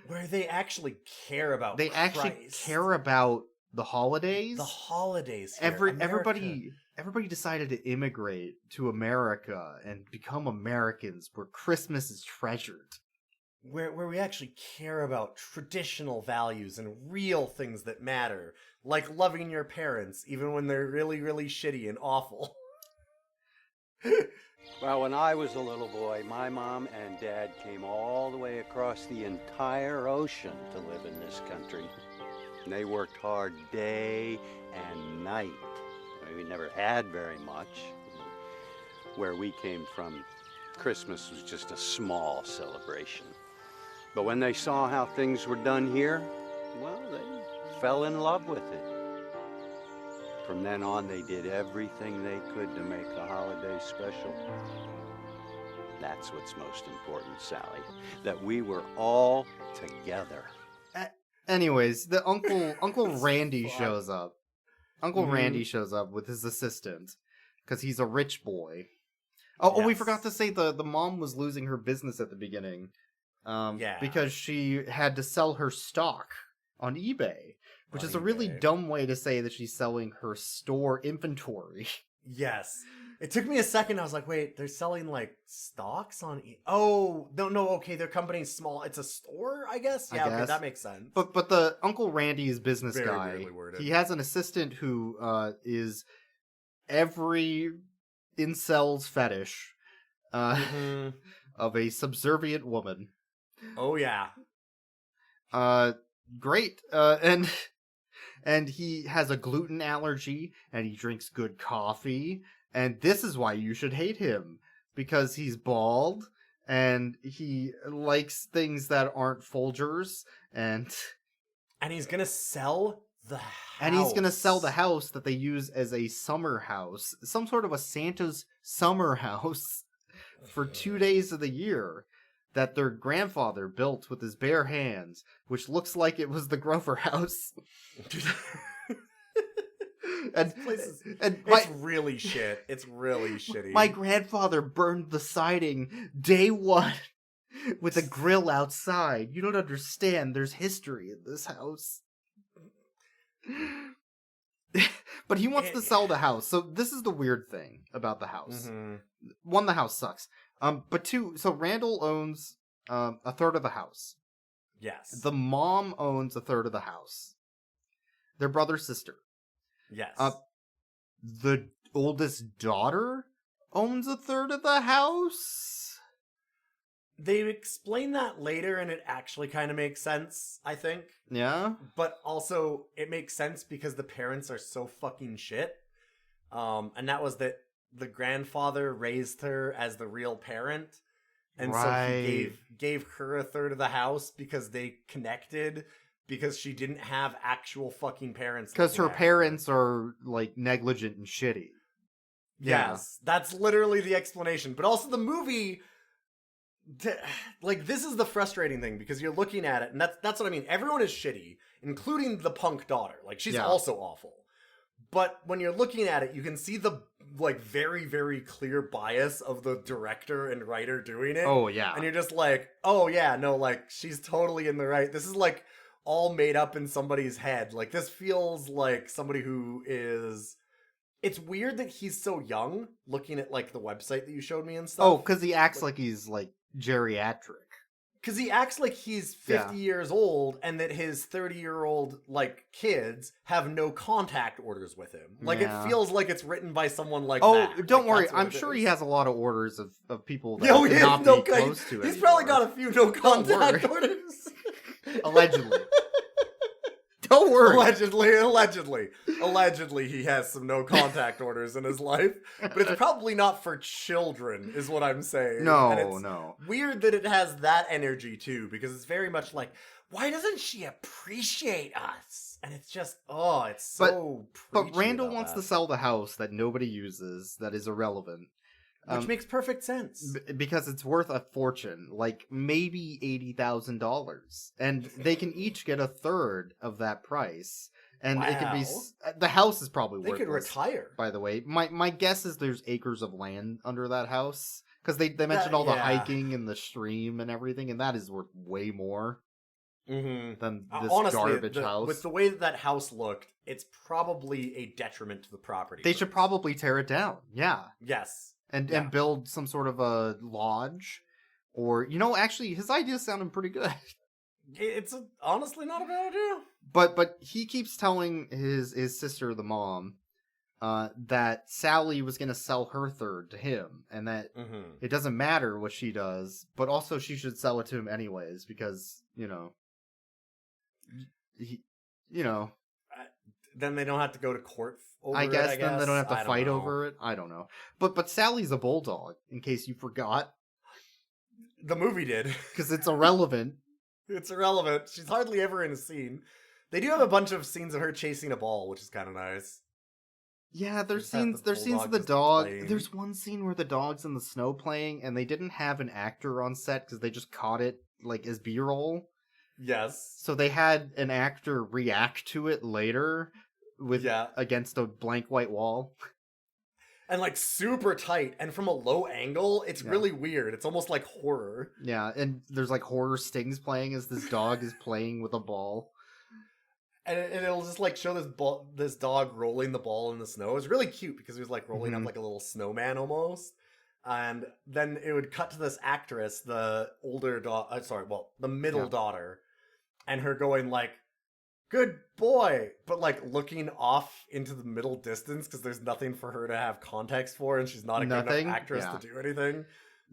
Where they actually care about They Christ. actually care about the holidays. The holidays here. Everybody decided to immigrate to America and become Americans, where Christmas is treasured. Where we actually care about traditional values and real things that matter. Like loving your parents, even when they're really, really shitty and awful. Well, when I was a little boy, my mom and dad came all the way across the entire ocean to live in this country. And they worked hard day and night. I mean, we never had very much. Where we came from, Christmas was just a small celebration. But when they saw how things were done here, well, they fell in love with it. From then on, they did everything they could to make the holiday special. That's what's most important, Sally, that we were all together. Anyways, the Uncle Randy shows up. Uncle Randy shows up with his assistant because he's a rich boy. Oh, we forgot to say the mom was losing her business at the beginning. Because she had to sell her stock on eBay, which is a really dumb way to say that she's selling her store inventory. Yes. It took me a second. I was like, wait, they're selling like stocks on Oh, no, okay, their company's small. It's a store, I guess? Yeah, okay, that makes sense. But the Uncle Randy's business guy, he has an assistant who is every incel's fetish of a subservient woman. Oh, yeah. Great. And he has a gluten allergy, and he drinks good coffee, and this is why you should hate him, because he's bald, and he likes things that aren't Folgers, and he's gonna sell the house. And he's gonna sell the house that they use as a summer house, some sort of a Santa's summer house, for 2 days of the year, that their grandfather built with his bare hands, which looks like it was the Grover house. It's really shit. It's really shitty. My grandfather burned the siding day one with a grill outside. You don't understand. There's history in this house. But he wants to sell the house. So this is the weird thing about the house. One, the house sucks. But two, so Randall owns a third of the house. Yes. The mom owns a third of the house. Their brother, sister. Yes. The oldest daughter owns a third of the house. They explain that later, and it actually kind of makes sense, I think. Yeah? But also, it makes sense because the parents are so fucking shit. And that was that the grandfather raised her as the real parent. And so he gave her a third of the house because they connected, because she didn't have actual fucking parents. Because her parents are, like, negligent and shitty. Yes, that's literally the explanation. But also the movie, like, this is the frustrating thing, because you're looking at it, and that's what I mean. Everyone is shitty, including the punk daughter. Like, she's also awful. But when you're looking at it, you can see the, like, very, very clear bias of the director and writer doing it. Oh, yeah. And you're just like, oh, yeah, no, like, she's totally in the right. This is, like, all made up in somebody's head. Like, this feels like somebody who is... It's weird that he's so young, looking at, like, the website that you showed me and stuff. Oh, because he acts like he's, like, geriatric. Because he acts like he's 50 years old, and that his 30-year-old, like, kids have no contact orders with him. Like, it feels like it's written by someone like that. Oh, don't worry. I'm sure he has a lot of orders of people that would not be close to him. He's probably got a few no contact orders. Allegedly. Don't worry. Allegedly, he has some no contact orders in his life, but it's probably not for children, is what I'm saying. No. Weird that it has that energy too, because it's very much like, why doesn't she appreciate us? And it's just, it's so. But Randall wants to sell the house that nobody uses, that is irrelevant. Which makes perfect sense. Because it's worth a fortune, like maybe $80,000. And they can each get a third of that price. And it could be... The house is probably worthless. They could retire. By the way. My guess is there's acres of land under that house. Because they mentioned all the hiking and the stream and everything, and that is worth way more than this garbage house. With the way that house looked, it's probably a detriment to the property. They should probably tear it down. Yeah. Yes. And build some sort of a lodge. Or, actually, his idea sounded pretty good. It's honestly not a bad idea. But he keeps telling his sister, the mom, that Sally was going to sell her third to him. And that it doesn't matter what she does. But also she should sell it to him anyways. Because, then they don't have to go to court over I it, guess then they don't have to I don't fight know. over it. I don't know. But Sally's a bulldog, in case you forgot. The movie did. Because it's irrelevant. It's irrelevant. She's hardly ever in a scene. They do have a bunch of scenes of her chasing a ball, which is kind of nice. Yeah, there's Just have scenes. the There's scenes of the bulldog just dog. playing. There's one scene where the dog's in the snow playing, and they didn't have an actor on set because they just caught it like as B-roll. Yes. So they had an actor react to it later with against a blank white wall. And like super tight, and from a low angle, it's really weird. It's almost like horror. Yeah, and there's like horror stings playing as this dog is playing with a ball. And it'll just like show this dog rolling the ball in the snow. It's really cute because he was like rolling up like a little snowman almost. And then it would cut to this actress, the older daughter, the middle daughter, and her going like, "Good boy," but like looking off into the middle distance because there's nothing for her to have context for, and she's not a good enough actress to do anything.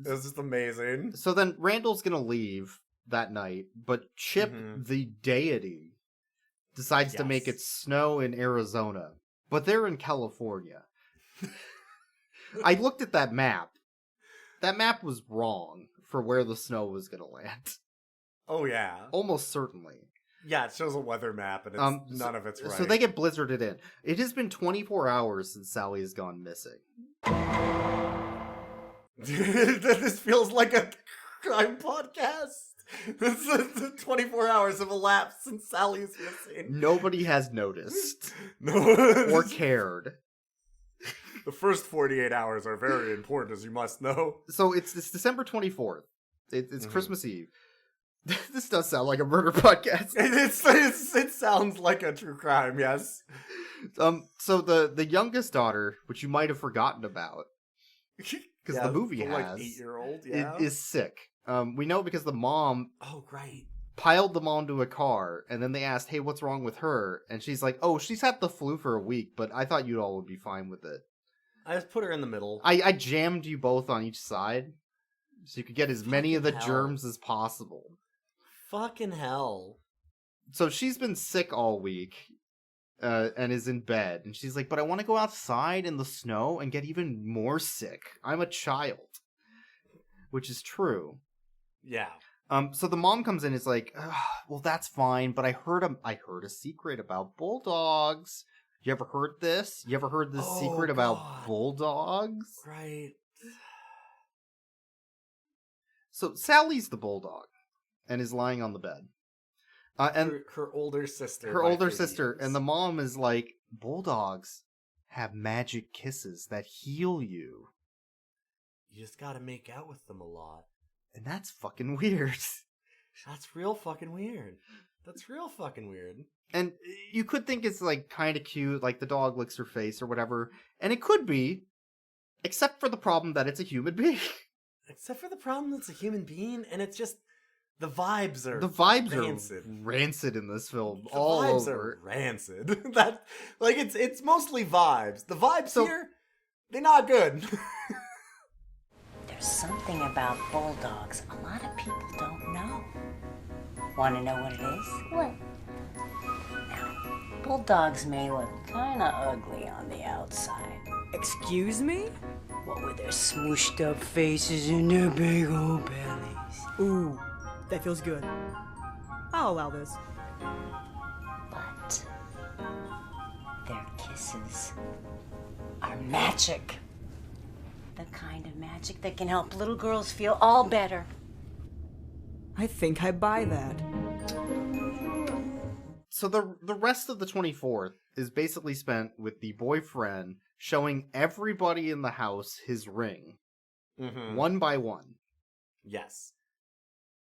It was just amazing. So then Randall's gonna leave that night, but Chip, the deity, decides to make it snow in Arizona, but they're in California. I looked at that map. That map was wrong for where the snow was gonna land. Oh yeah, almost certainly. Yeah, it shows a weather map, and it's none of it's right. So they get blizzarded in. It has been 24 hours since Sally has gone missing. This feels like a crime podcast. 24 hours have elapsed since Sally's missing. Nobody has noticed. No. Or cared. The first 48 hours are very important, as you must know. So it's December 24th. It's Christmas Eve. This does sound like a murder podcast. It sounds like a true crime, yes. So the youngest daughter, which you might have forgotten about, because the movie the, has, like 8-year-old, is sick. We know because the mom right. piled them onto a car, and then they asked, "Hey, what's wrong with her?" And she's like, "Oh, she's had the flu for a week, but I thought you all would be fine with it." I just put her in the middle. I jammed you both on each side, so you could get as many of the germs as possible. Fucking hell. So she's been sick all week, and is in bed, and she's like, "But I want to go outside in the snow and get even more sick. I'm a child," which is true. Yeah. So the mom comes in and is like, "Well, that's fine, but I heard a secret about bulldogs. You ever heard this? You ever heard this secret about bulldogs?" Right. So Sally's the bulldog and is lying on the bed. And her older sister. Her older sister. And the mom is like, "Bulldogs have magic kisses that heal you. You just gotta make out with them a lot." And that's fucking weird. That's real fucking weird. That's real fucking weird. And you could think it's like kind of cute, like the dog licks her face or whatever. And it could be, except for the problem that it's a human being. Except for the problem that it's a human being, and it's just the vibes are rancid in this film. The all vibes over. are rancid. That like it's mostly vibes. The vibes here, they're not good. There's something about bulldogs a lot of people don't know. Want to know what it is? What? Now, bulldogs may look kind of ugly on the outside. Excuse me? What with their smooshed up faces and their big old bellies. Ooh, that feels good. I'll allow this. But their kisses are magic. The kind of magic that can help little girls feel all better. I think I buy that. So the rest of the 24th is basically spent with the boyfriend showing everybody in the house his ring. One by one. Yes.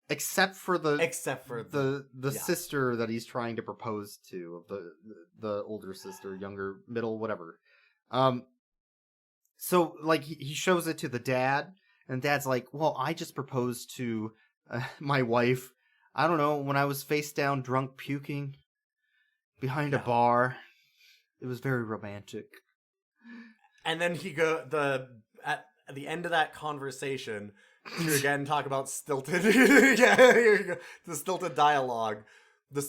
Except for the yeah. sister that he's trying to propose to, the older sister, younger, middle, whatever. So like he shows it to the dad, and dad's like, "Well, I just proposed to my wife, I don't know, when I was face down drunk puking behind a bar. It was very romantic." And then he at the end of that conversation to again talk about stilted the stilted dialogue. The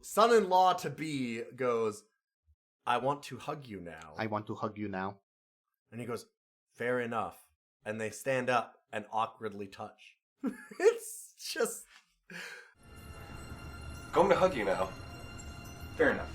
son-in-law to be goes, I want to hug you now. I want to hug you now. And he goes, fair enough. And they stand up and awkwardly touch. It's just... Going to hug you now. Fair enough.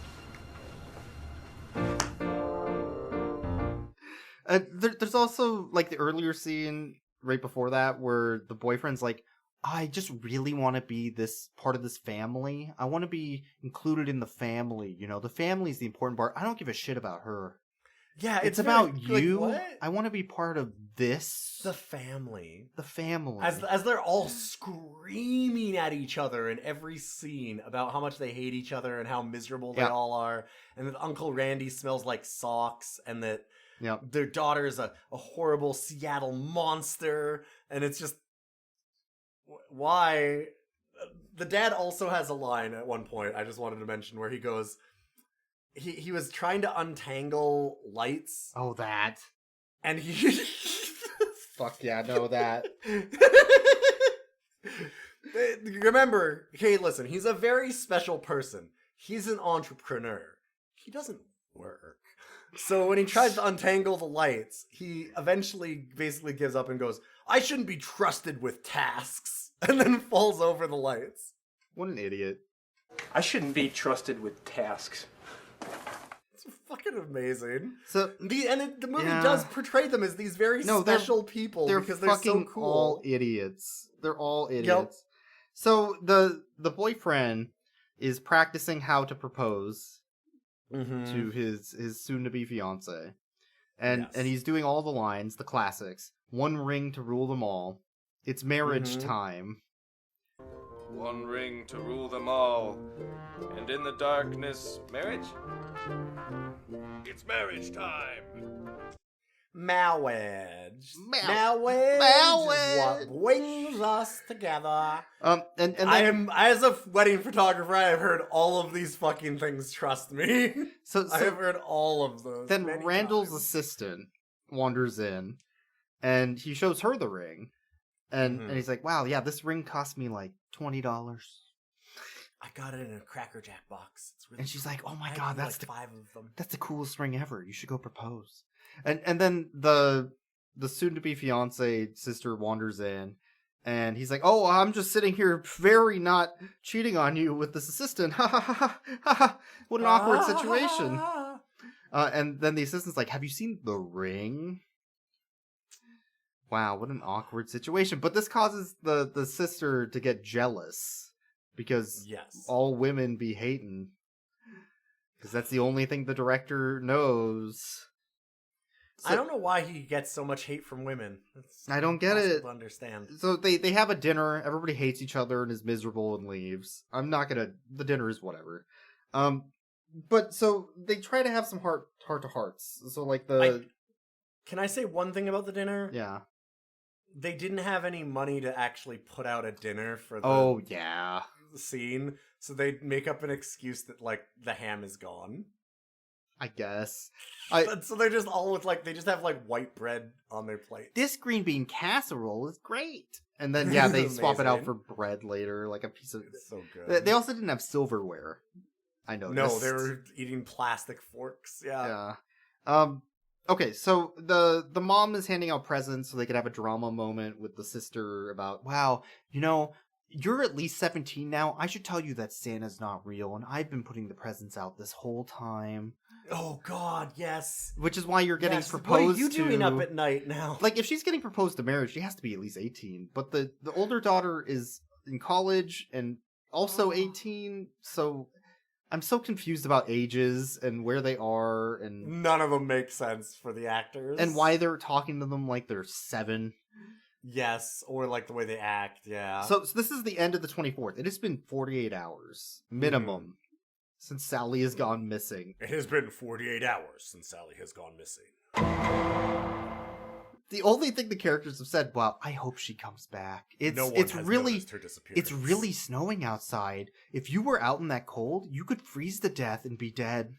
There's also, like, the earlier scene right before that where the boyfriend's like, I just really want to be this part of this family. I want to be included in the family. You know, the family's the important part. I don't give a shit about her. Yeah, it's about you. Like, I want to be part of this. The family. The family. As they're all screaming at each other in every scene about how much they hate each other and how miserable they all are, and that Uncle Randy smells like socks, and that their daughter is a horrible Seattle monster, and it's just... Why? The dad also has a line at one point I just wanted to mention where he goes... He was trying to untangle lights. Oh, that. And he... Fuck yeah, know that. Remember, hey, listen, he's a very special person. He's an entrepreneur. He doesn't work. So when he tries to untangle the lights, he eventually basically gives up and goes, I shouldn't be trusted with tasks. And then falls over the lights. What an idiot. I shouldn't be trusted with tasks. It's fucking amazing. So the movie does portray them as these very special people because they're so cool. All idiots. They're all idiots. Yep. So the boyfriend is practicing how to propose to his soon-to-be fiance, and he's doing all the lines, the classics. One ring to rule them all. It's marriage time. One ring to rule them all, and in the darkness, marriage? It's marriage time! Marriage. Marriage is what brings us together. And then, I am, as a wedding photographer, I have heard all of these fucking things, trust me. So I have heard all of those. Then Randall's assistant wanders in, and he shows her the ring. And he's like, wow, yeah, this ring cost me like $20. I got it in a Cracker Jack box. It's really and she's like, oh my god, that's like 5 of them. That's the coolest ring ever. You should go propose. And then the soon-to-be fiance sister wanders in, and he's like, oh, I'm just sitting here very not cheating on you with this assistant. Ha ha ha ha ha. What an awkward situation. And then the assistant's like, have you seen the ring? Wow, what an awkward situation. But this causes the sister to get jealous. Because all women be hating. Because that's the only thing the director knows. So, I don't know why he gets so much hate from women. I don't get it. To understand. So they have a dinner. Everybody hates each other and is miserable and leaves. I'm not gonna... The dinner is whatever. But so they try to have some heart-to-hearts. So like Can I say one thing about the dinner? Yeah. They didn't have any money to actually put out a dinner for the scene, so they make up an excuse that, like, the ham is gone. I guess. So they're just all with, like, they just have, like, white bread on their plate. This green bean casserole is great. And then, yeah, they swap it out for bread later, like a piece of... It's so good. They also didn't have silverware. I know. No, they were eating plastic forks. Yeah. Okay, so the mom is handing out presents so they could have a drama moment with the sister about, wow, you know, you're at least 17 now. I should tell you that Santa's not real, and I've been putting the presents out this whole time. Oh, God, yes. Which is why you're getting proposed to. What are you doing up at night now? Like, if she's getting proposed to marriage, she has to be at least 18. But the older daughter is in college and also 18, so... I'm so confused about ages and where they are, and none of them make sense for the actors. And why they're talking to them like they're 7. Yes, or like the way they act, yeah. So this is the end of the 24th. It has been 48 hours, minimum, since Sally has gone missing. It has been 48 hours since Sally has gone missing. The only thing the characters have said, well, I hope she comes back. It's really snowing outside. If you were out in that cold, you could freeze to death and be dead.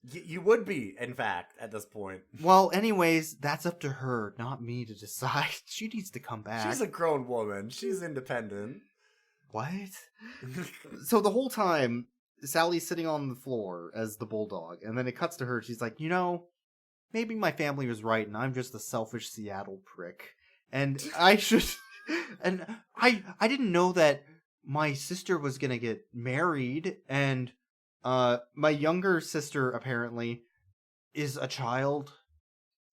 You would be, in fact, at this point. Well, anyways, that's up to her, not me to decide. She needs to come back. She's a grown woman. She's independent. What? So the whole time, Sally's sitting on the floor as the bulldog, and then it cuts to her. She's like, maybe my family was right, and I'm just a selfish Seattle prick. And I should... And I didn't know that my sister was gonna get married, and my younger sister, apparently, is a child,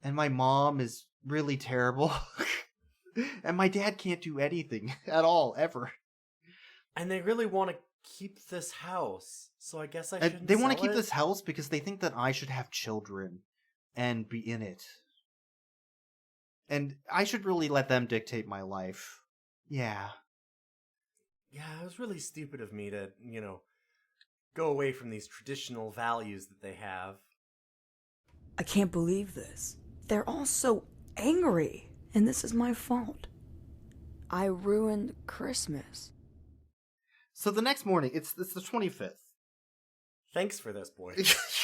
and my mom is really terrible. And my dad can't do anything at all, ever. And they really want to keep this house, so I guess I shouldn't They want to sell keep it? this house because they think that I should have children and be in it. And I should really let them dictate my life. Yeah. Yeah, it was really stupid of me to, go away from these traditional values that they have. I can't believe this. They're all so angry, and this is my fault. I ruined Christmas. So the next morning, it's the 25th. Thanks for this, boy.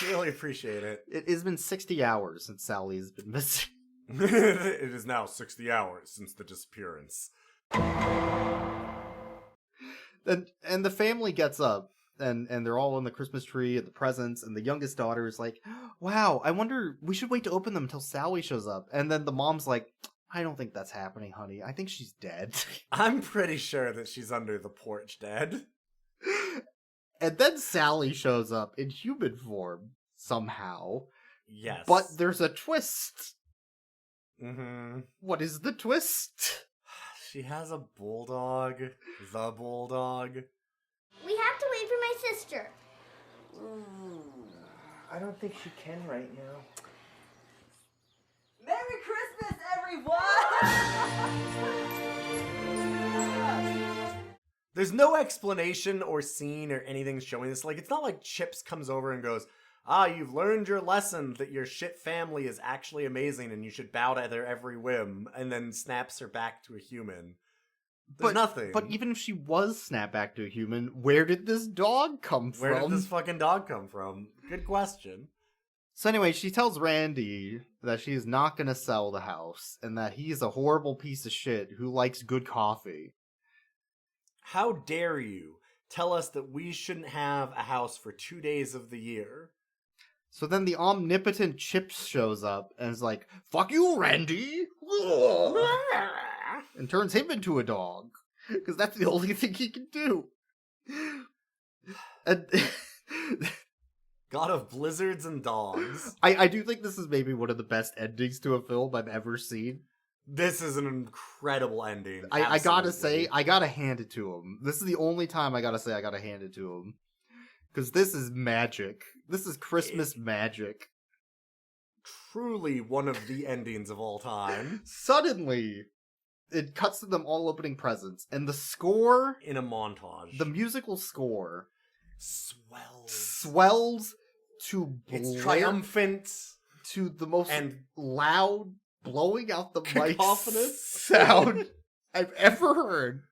Really appreciate it. It has been 60 hours since Sally's been missing. It is now 60 hours since the disappearance. And the family gets up, and they're all on the Christmas tree and the presents, and the youngest daughter is like, wow, I wonder, we should wait to open them until Sally shows up. And then the mom's like, I don't think that's happening, honey. I think she's dead. I'm pretty sure that she's under the porch dead. And then Sally shows up in human form, somehow. Yes. But there's a twist. Mm-hmm. What is the twist? She has a bulldog. The bulldog. We have to wait for my sister. I don't think she can right now. Merry Christmas, everyone! There's no explanation or scene or anything showing this. Like, it's not like Chips comes over and goes, you've learned your lesson that your shit family is actually amazing and you should bow to their every whim, and then snaps her back to a human. There's nothing. But even if she was snapped back to a human, where did this dog come from? Where did this fucking dog come from? Good question. So anyway, she tells Randy that she's not going to sell the house, and that he's a horrible piece of shit who likes good coffee. How dare you tell us that we shouldn't have a house for 2 days of the year? So then the omnipotent Chips shows up and is like, fuck you, Randy! And turns him into a dog. Because that's the only thing he can do. And God of blizzards and dogs. I do think this is maybe one of the best endings to a film I've ever seen. This is an incredible ending. I gotta say, I gotta hand it to him. This is the only time I gotta say I gotta hand it to him. Because this is magic. This is Christmas magic. Truly one of the endings of all time. Suddenly, it cuts to them all opening presents, and the score... In a montage. The musical score... Swells to It's triumphant. To the most loud, blowing out the mic cacophonous sound I've ever heard.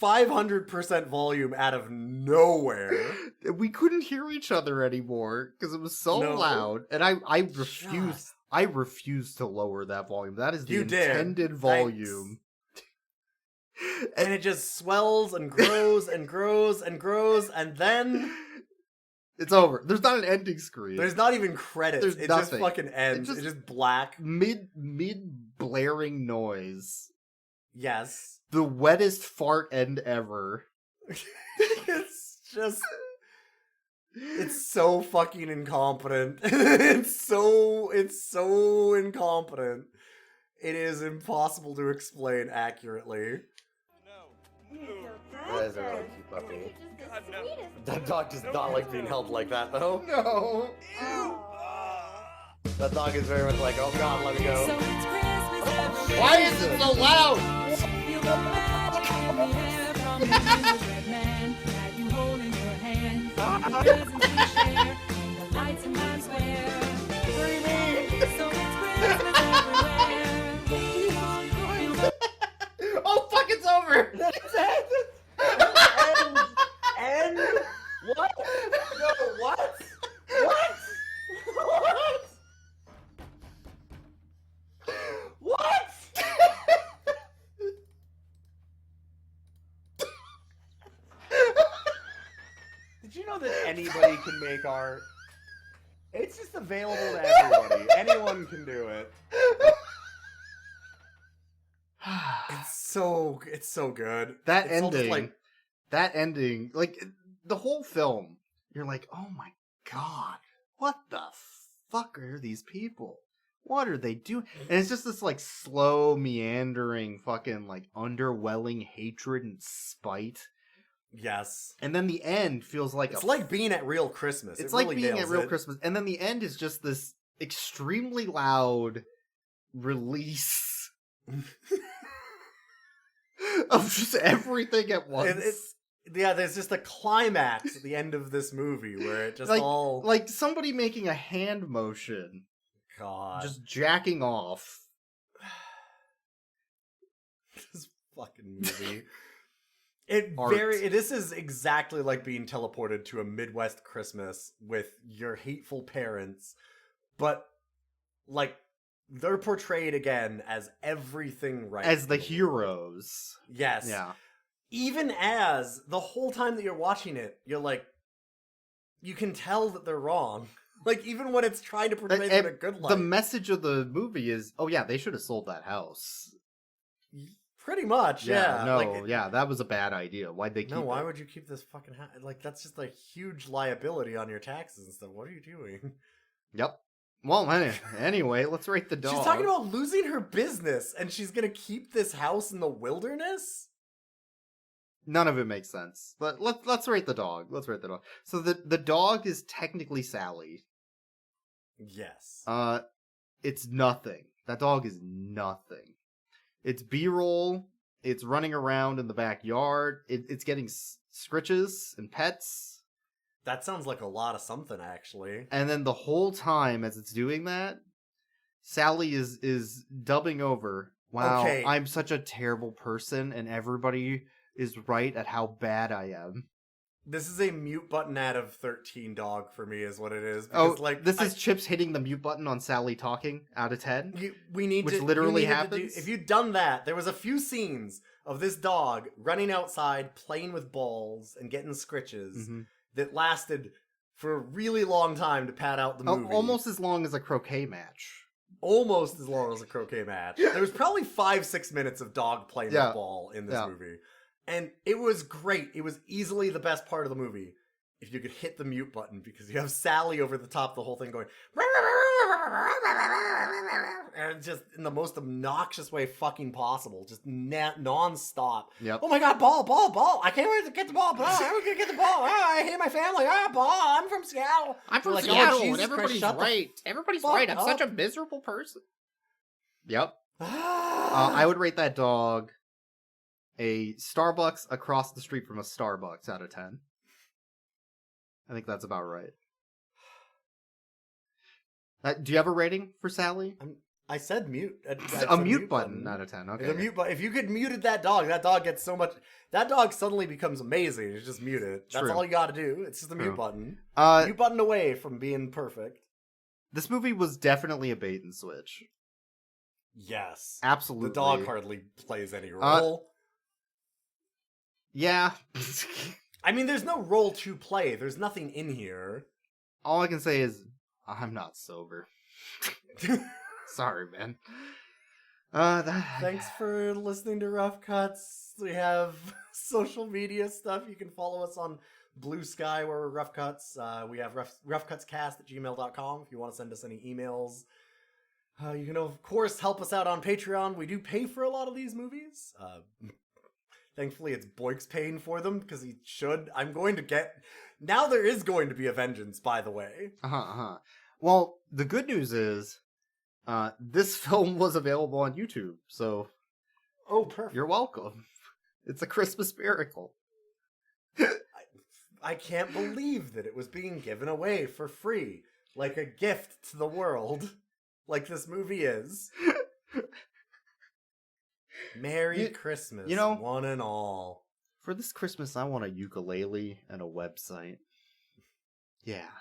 500% volume out of nowhere. We couldn't hear each other anymore because it was so loud, and I refused to lower that volume. That is the intended volume. And it just swells and grows and grows and grows, and then it's over. There's not an ending screen. There's not even credits. There's it nothing. Just fucking ends. It's just black. Mid blaring noise. Yes. The wettest fart end ever. It's so fucking incompetent. It's so incompetent. It is impossible to explain accurately. That is a really cute puppy. That dog does not like being held like that, though. No. That dog is very much like, oh god, let me go. Why is it so loud? Oh fuck, it's over! And what? No, what? What? What? What? you know that anybody can make art? It's just available to everybody. Anyone can do it. It's so good. That It's almost ending, like, the whole film, you're like, oh my god, what the fuck are these people? What are they doing? And it's just this, like, slow, meandering, fucking, like, underwelling hatred and spite. Yes. And then the end feels like it's like being at real Christmas. It's it like really being nails at real it. Christmas. And then the end is just this extremely loud release of just everything at once. There's just a climax at the end of this movie where it just like somebody making a hand motion. God. Just jacking off. This fucking movie. Art. This is exactly like being teleported to a Midwest Christmas with your hateful parents, but like they're portrayed again as everything right. As the heroes. Yes. Yeah. Even as the whole time that you're watching it, you're like, you can tell that they're wrong. Like, even when it's trying to portray them in a good light. The message of the movie is, oh yeah, they should have sold that house. Pretty much, yeah. No, that was a bad idea. Why'd they keep it? Why would you keep this fucking house? Like, that's just a huge liability on your taxes and stuff. What are you doing? Yep. Well, anyway, let's rate the dog. She's talking about losing her business, and she's gonna keep this house in the wilderness? None of it makes sense. But let's rate the dog. Let's rate the dog. So the dog is technically Sally. Yes. It's nothing. That dog is nothing. It's B-roll. It's running around in the backyard. It's getting scritches and pets. That sounds like a lot of something, actually. And then the whole time as it's doing that, Sally is dubbing over, wow, Okay. I'm such a terrible person and everybody is right at how bad I am. This is a mute button out of 13 dog for me, is what it is. Because, this is Chips hitting the mute button on Sally talking out of 10. Which literally happens. If you'd done that, there was a few scenes of this dog running outside, playing with balls, and getting scritches that lasted for a really long time to pad out the movie. Almost as long as a croquet match. Almost as long as a croquet match. There was probably 5-6 minutes of dog playing with ball in this movie. And it was great. It was easily the best part of the movie if you could hit the mute button, because you have Sally over the top of the whole thing going, and just in the most obnoxious way fucking possible, just non-stop. Yep. Oh my god, ball! I can't wait to get the ball! How are we gonna get the ball? I hate my family! Ball! I'm from Seattle! I'm from Like, Seattle, Jesus and everybody's Christ, right. Everybody's fuck right. I'm up. such a miserable person. Yep. I would rate that dog a Starbucks across the street from a Starbucks out of 10. I think that's about right. Do you have a rating for Sally? I said mute. A mute button out of 10. Okay. The mute button. If you could muted that dog gets so much. That dog suddenly becomes amazing. You just mute it. That's True. all you got to do. It's just a True. mute button. Mute button away from being perfect. This movie was definitely a bait and switch. Yes, absolutely. The dog hardly plays any role. Yeah. I mean, there's no role to play. There's nothing in here. All I can say is, I'm not sober. Sorry, man. Thanks for listening to Rough Cuts. We have social media stuff. You can follow us on Blue Sky, where we're Rough Cuts. We have roughcutscast@gmail.com if you want to send us any emails. You can, of course, help us out on Patreon. We do pay for a lot of these movies. Thankfully, it's Boyks paying for them, because he should. Now there is going to be a vengeance, by the way. Well, the good news is, this film was available on YouTube, so... Oh, perfect. You're welcome. It's a Christmas miracle. I can't believe that it was being given away for free, like a gift to the world, like this movie is. Merry Christmas, one and all. For this Christmas, I want a ukulele and a website. Yeah.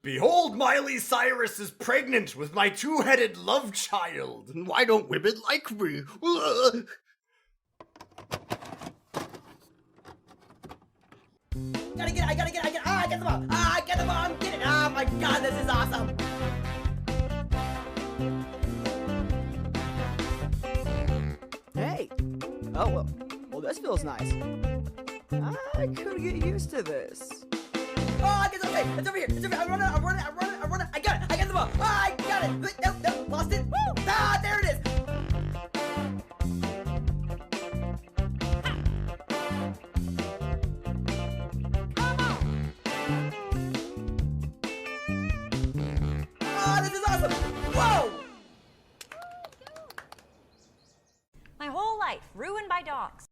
Behold, Miley Cyrus is pregnant with my two-headed love child. Why don't women like me? Gotta get it, I gotta get it, ah, I get the ball, ah, I get the ball, I'm getting it, oh my god, this is awesome. Hey, oh, well this feels nice. I could get used to this. Oh, I get it, it's over here, I'm running, I got it, I got the ball, ah, I got it, nope, lost it, woo, ah, there it is. My whole life ruined by dogs.